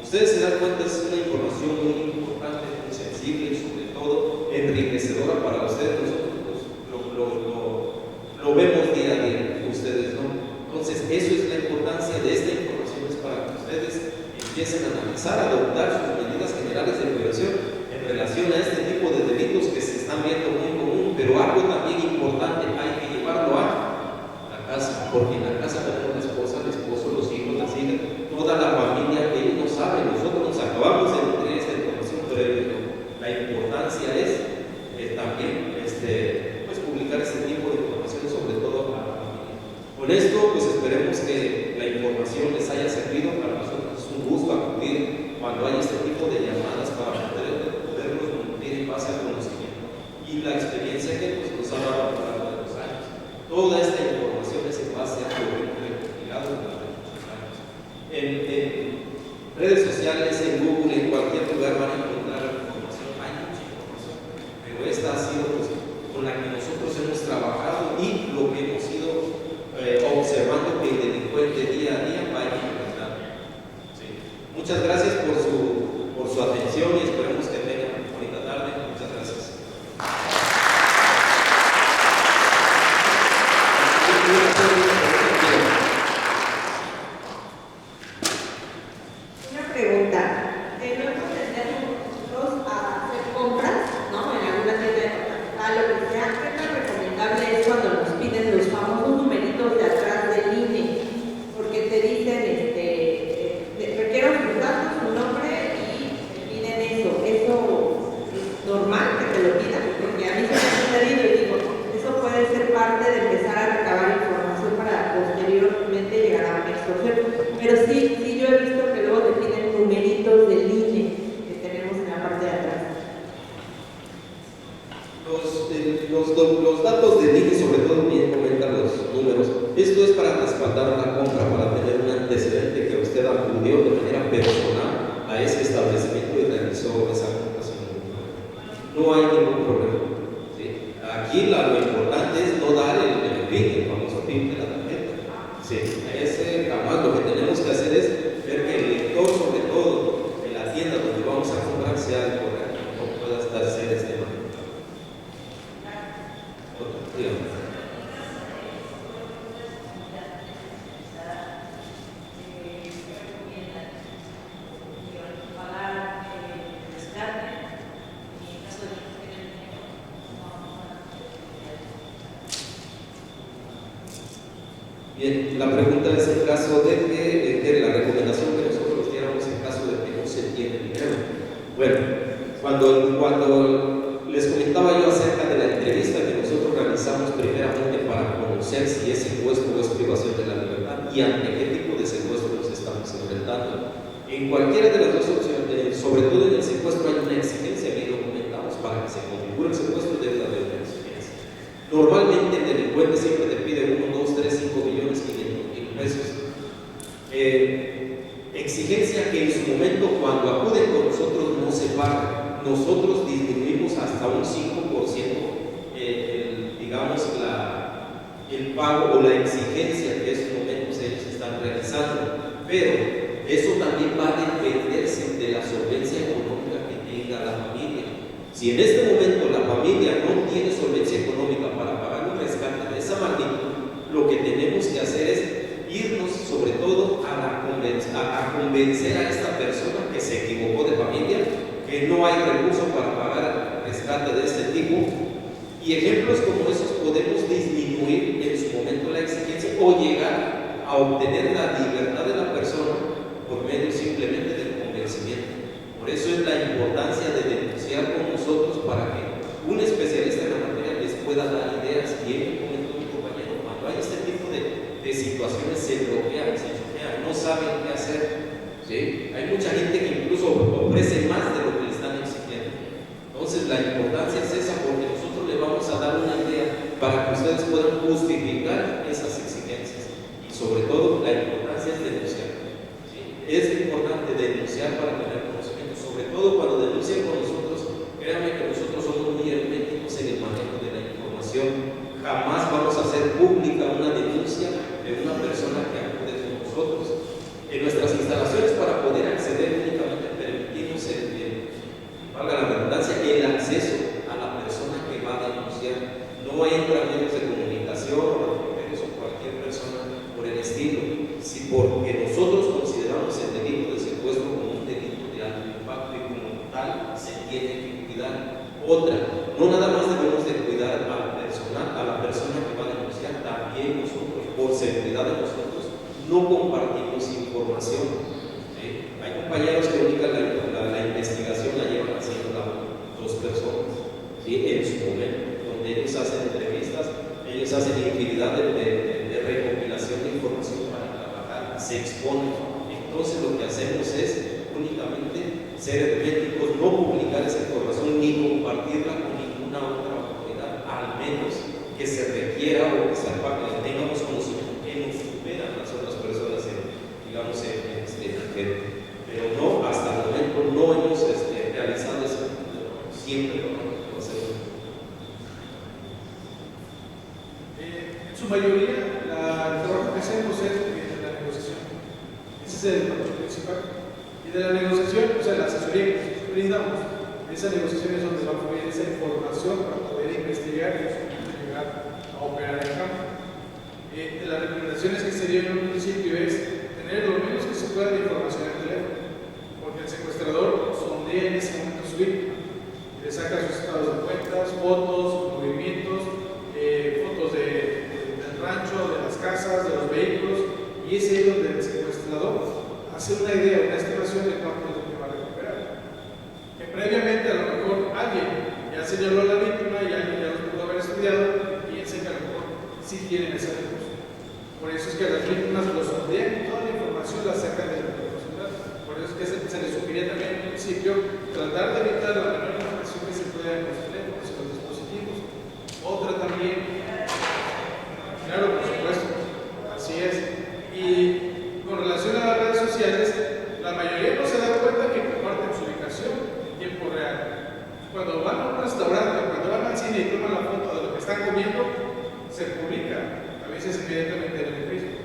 B: Ustedes se dan cuenta, es una información muy importante, muy sensible y sobre todo enriquecedora para ustedes. Nosotros lo vemos día a día, ustedes no. Entonces, eso es la importancia de esta información, es para que ustedes empiecen a analizar, a adoptar sus medidas generales de prevención en relación a este tipo de delitos que se están viendo muy común, pero algo también importante, hay que llevarlo a la casa, porque en la casa tenemos la esposa, el esposo, los hijos, las hijas, toda la familia, que ellos no saben, nosotros nos acabamos de nutrir esta información, pero la importancia es también pues, publicar este tipo de información, sobre todo a la familia. Con esto, pues esperemos que la información les haya servido. Para nosotros es un gusto acudir cuando hay este tipo de llamadas para poderlos nutrir en base al conocimiento y la experiencia que pues, nos ha dado a lo largo de los años. Toda esta información es en base a lo que hemos investigado durante muchos años. En redes sociales, en Google, en cualquier lugar van a encontrar información, hay mucha información, pero esta ha sido pues, con la que nosotros hemos trabajado y lo que hemos ido observando que el delincuente día a día va implementando. Sí. Muchas gracias por su atención y esperemos que tengan una bonita tarde. Muchas gracias.
F: Una pregunta. Luego tendremos nosotros a hacer compras, ¿no? En alguna tienda departamental, lo que sea. ¿Qué tan recomendable es cuando nos piden los famosos numeritos de atrás del INE? Porque te dicen, requiero sus datos, su nombre y te piden eso. ¿Eso es normal que te lo pidan? Porque a mí se me ha sucedido y digo, eso puede ser parte de empezar a recabar información para posteriormente llegar a una extorsión. Pero sí yo he visto que luego te piden numeritos del INE que tenemos en la parte de atrás.
B: Los datos del INE, sobre todo, bien comentan los números. Esto es para respaldar una compra, para tener un antecedente que usted acudió de manera personal a ese establecimiento y realizó esa compra. No hay ningún problema. ¿Sí? Aquí lo importante es no dar el PIN, el famoso PIN de la tarjeta. Sí, ese jamás. Lo que tenemos que hacer es ver que el lector, sobre todo en la tienda donde vamos a comprar, sea el correcto, no pueda estar ser este mal. Bien, la pregunta es en caso de que la recomendación que nosotros diéramos en caso de que no se tiene dinero. Bueno, cuando les comentaba yo acerca de la entrevista que nosotros realizamos primeramente para conocer si es secuestro o es privación de la libertad y ante qué tipo de secuestro nos estamos enfrentando. En cualquiera de las dos opciones, sobre todo en el secuestro, hay una exigencia que documentamos para que se configure el secuestro, debe haber una exigencia. Normalmente el delincuente siempre te pide 1, 2, 3, 5 millones, 500,000 pesos. Exigencia que en su momento, cuando acuden con nosotros, no se paga. Nosotros disminuimos hasta un 5% digamos, el pago o la exigencia que en esos momentos ellos están realizando. Pero eso también va a dependerse de la solvencia económica que tenga la familia. Si en este momento la familia no tiene solvencia económica para pagar un rescate de esa magnitud, lo que tenemos que hacer es irnos sobre todo a convencer a esta persona que se equivocó de familia, que no hay recursos para pagar rescate de este tipo. Y ejemplos como esos podemos disminuir en su momento la exigencia o llegar a obtener la libertad de la persona por medio simplemente del convencimiento. Por eso es la importancia de denunciar con nosotros para que un especialista en la materia les pueda dar ideas. Bien, comentó mi compañero, cuando hay este tipo de situaciones se bloquean, se choquean, no saben qué hacer. ¿Sí? Hay mucha gente que incluso ofrece más de lo que le están exigiendo. Entonces la importancia es esa, porque nosotros le vamos a dar una idea para que ustedes puedan justificar esas exigencias. Y sobre todo la importancia es denunciar. ¿Sí? Es importante denunciar para tener conocimiento, sobre todo cuando denuncian con nosotros. Créanme que nosotros somos muy herméticos en el manejo de la información. Jamás vamos a hacer pública una denuncia de una persona que acude con nosotros. En nuestras instalaciones, para poder acceder únicamente no entran medios de comunicación o cualquier persona por el estilo. Si porque nosotros consideramos el delito de secuestro como un delito de alto impacto y como tal se tiene que cuidar. Otra, no nada más debemos de cuidar a la persona que va a denunciar, también nosotros, por seguridad de nosotros, no compartimos información. Hay compañeros que única la investigación la llevan haciendo dos personas, en su momento, donde ellos hacen entrevistas, ellos hacen infinidad de recopilación de información para trabajar, se exponen. Entonces lo que hacemos es únicamente ser herméticos, no publicar esa información ni compartirla con ninguna otra autoridad, al menos que se requiera o que tengamos conocimiento que nos superan las otras personas, digamos, en este agente. Pero no, hasta el momento no hemos realizado eso, siempre lo hacemos.
C: En su mayoría, el trabajo que hacemos es mediante la negociación. Ese es el trabajo principal. Y de la negociación, o sea, la asesoría que nosotros brindamos, esa negociación es donde va a fluir esa información para poder investigar y llegar a operar en campo. De las recomendaciones que se dieron en un principio es tener lo menos que se pueda de información en el teléfono, porque el secuestrador sondea en ese momento su víctima, le saca sus estados de cuentas, fotos, movimientos, fotos del rancho, de las casas, de los vehículos, y es ahí donde el secuestrador hace una idea, una estimación de cuánto es lo que va a recuperar. Que previamente a lo mejor alguien ya señaló a la víctima y alguien ya los pudo haber estudiado y piensa que a lo mejor sí tienen ese recurso. Por eso es que a las víctimas los sondean y toda la información la sacan de la profesional. Por eso es que se les sugería también al principio tratar de evitar la menor información que se pueda en los teléfonos y los dispositivos. Otra también, claro, por supuesto, así es. Y con relación a las redes sociales, la mayoría no se da cuenta que comparten su ubicación en tiempo real. Cuando van a un restaurante, cuando van al cine y toman la foto de lo que están comiendo, se publica, a veces inmediatamente en el Facebook.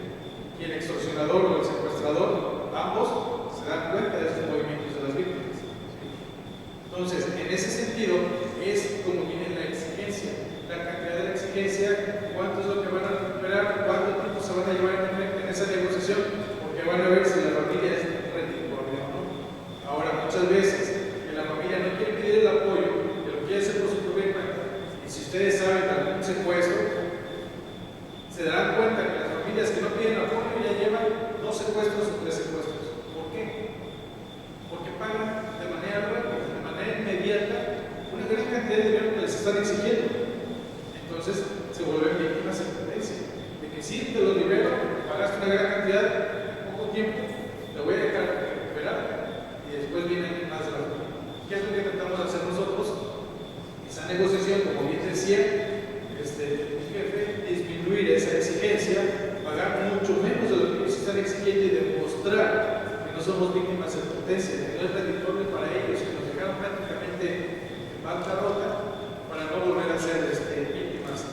C: Y el extorsionador o el secuestrador, ambos se dan cuenta de estos movimientos de las víctimas. Entonces, en ese sentido, es como viene la exigencia, la cantidad de la exigencia, cuánto es lo que van a recuperar, cuánto tiempo se van a llevar en esa negociación, porque van a ver si la familia es redituable o no. Ahora, muchas veces que la familia no quiere pedir el apoyo, que lo quiere hacer por su propia cuenta, y si ustedes saben de algún secuestro, se darán cuenta que las familias que no piden apoyo ya llevan 2 secuestros o 3 secuestros. ¿Por qué? Porque pagan de manera rápida, de manera inmediata, una gran cantidad de dinero que les están exigiendo. Entonces se vuelven víctimas en potencia. De que sí, te lo libero, pagaste una gran cantidad, en poco tiempo, te voy a dejar recuperar y después vienen más de la familia. ¿Qué es lo que intentamos hacer nosotros? Esa negociación, como bien decía, mi jefe, disminuir esa exigencia, pagar mucho menos de lo que ellos están exigiendo y demostrar que no somos víctimas en potencia, que no es redituable para ellos, que nos dejaron prácticamente en bancarrota para no volver a ser víctimas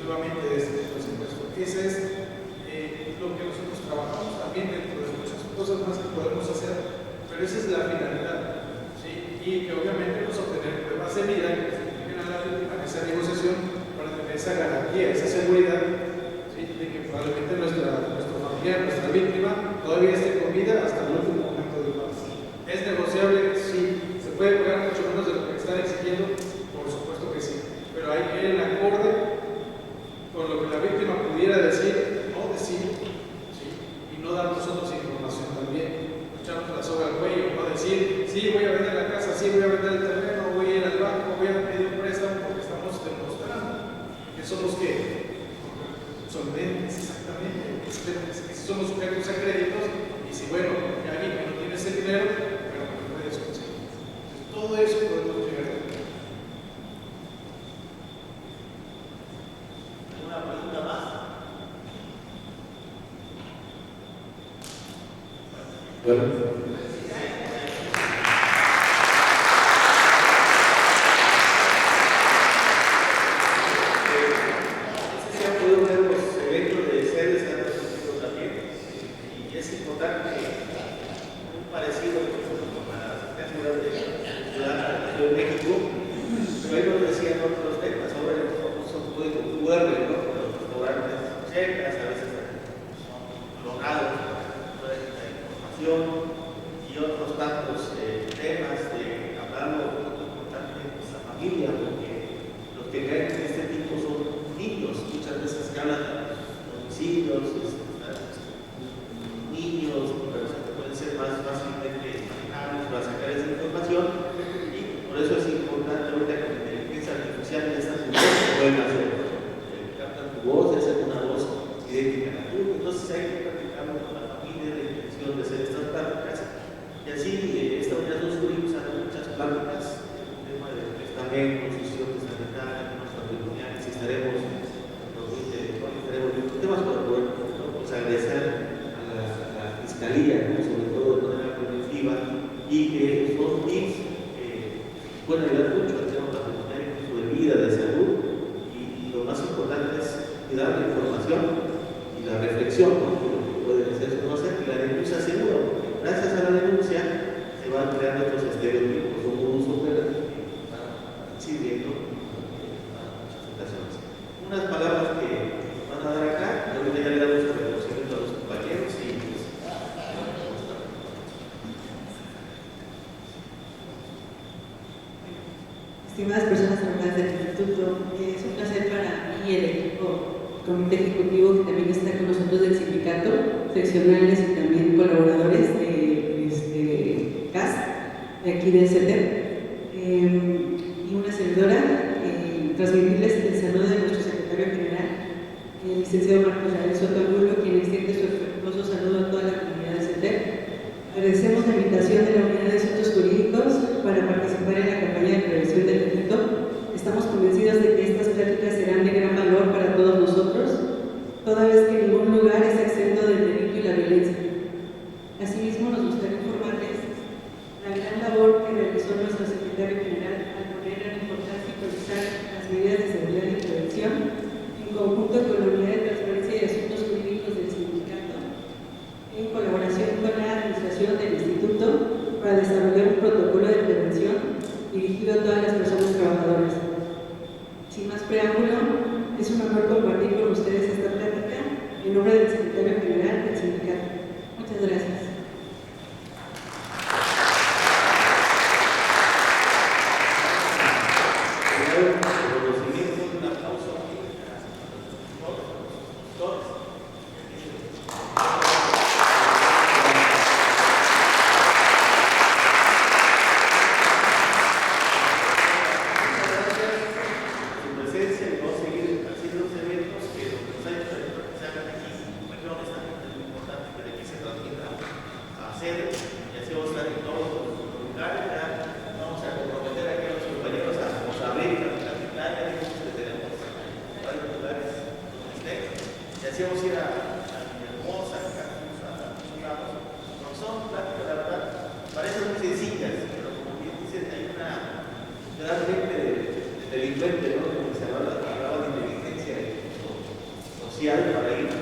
C: nuevamente de este secuestro. Ese es lo que nosotros trabajamos también dentro de muchas cosas más que podemos hacer, pero esa es la finalidad, ¿sí? Y que obviamente nos obtener pruebas de vida que nos impliquen a la víctima en esa negociación para tener esa garantía, esa seguridad, ¿sí? De que probablemente nuestro familiar, nuestra víctima, todavía esté con vida hasta el último momento de paz. ¿Es negociable? Sí. ¿Se puede pagar mucho menos de lo que están exigiendo? Por supuesto que sí. Pero hay que ir en acorde con lo que la víctima pudiera decir, no decir, ¿sí? Y no dar nosotros información también. Echarnos la soga al cuello, no decir, sí, voy a vender la casa, sí, voy a vender el terreno, voy a ir al banco, voy a pedir un préstamo, porque estamos demostrando que somos solventes, exactamente, que somos sujetos a créditos, y si bueno, ya alguien que no tiene ese dinero, pero no puedes conseguir. Entonces, todo eso podemos llegar a tener.
G: ¿Alguna pregunta más?
A: Bueno.
G: México, pero ahí nos decían otros temas, ahora el famoso duermen, ¿no? Los restaurantes cercas, a veces son clonados, toda esta información y otros tantos temas de hablando importante de nuestra familia, porque los que caen en este tipo son niños, muchas veces que hablan de homicidios, niños, personas que pueden ser más fácilmente manejables para sacar esa información, y por eso es importante ahorita con la inteligencia artificial ya están pueden hacer, captan tu voz, ya sea una voz idéntica a la tuya, entonces hay que practicarlo con la familia, la intención de hacer estas prácticas, y así esta unidad nos unimos a muchas pláticas, el tema del testamento, sucesión testamentaria, nuestros patrimoniales, y estaremos viendo temas para poder pues, agradecer a la Fiscalía, ¿no? Sobre todo de manera preventiva, y que son tips pueden ayudar mucho al tema patrimonial, incluso de vida, de salud, y lo más importante es dar la información y la reflexión, ¿no? Que pueden hacerse no hacer, y la denuncia segura. Gracias a la denuncia se van creando otros estereotipos o modus operandi que van sirviendo para muchas ocasiones. Unas palabras que van a dar acá, ahorita ya le damos el reconocimiento a los compañeros y pues,
F: estimadas personas trabajadoras del Instituto, es un placer para mí y el equipo comité ejecutivo que también está con nosotros del sindicato, seccionales y también colaboradores de CAS, de aquí del CETER, y una servidora, transmitirles el saludo de nuestro secretario general, el licenciado Marcos Rael Soto Angulo, quien extiende su afectuoso saludo a toda la comunidad del CETER. Agradecemos la invitación de la Unidad de Asuntos Jurídicos para participar en la campaña de prevención del delito. Estamos convencidos de que estas pláticas serán de gran valor para todos nosotros, toda vez que ningún lugar es exento del delito y la violencia. Asimismo, nos gustaría informarles la gran labor que realizó nuestro secretario general al poner en importancia y priorizar las medidas de seguridad y prevención en conjunto con la Unidad de Transparencia y Asuntos Jurídicos del sindicato, en colaboración con la administración del Instituto para desarrollar un protocolo de prevención dirigido a todas las personas trabajadoras. Sin más preámbulo, es un honor compartir con ustedes esta plática en nombre del secretario general del sindicato. Muchas gracias.
G: Para ir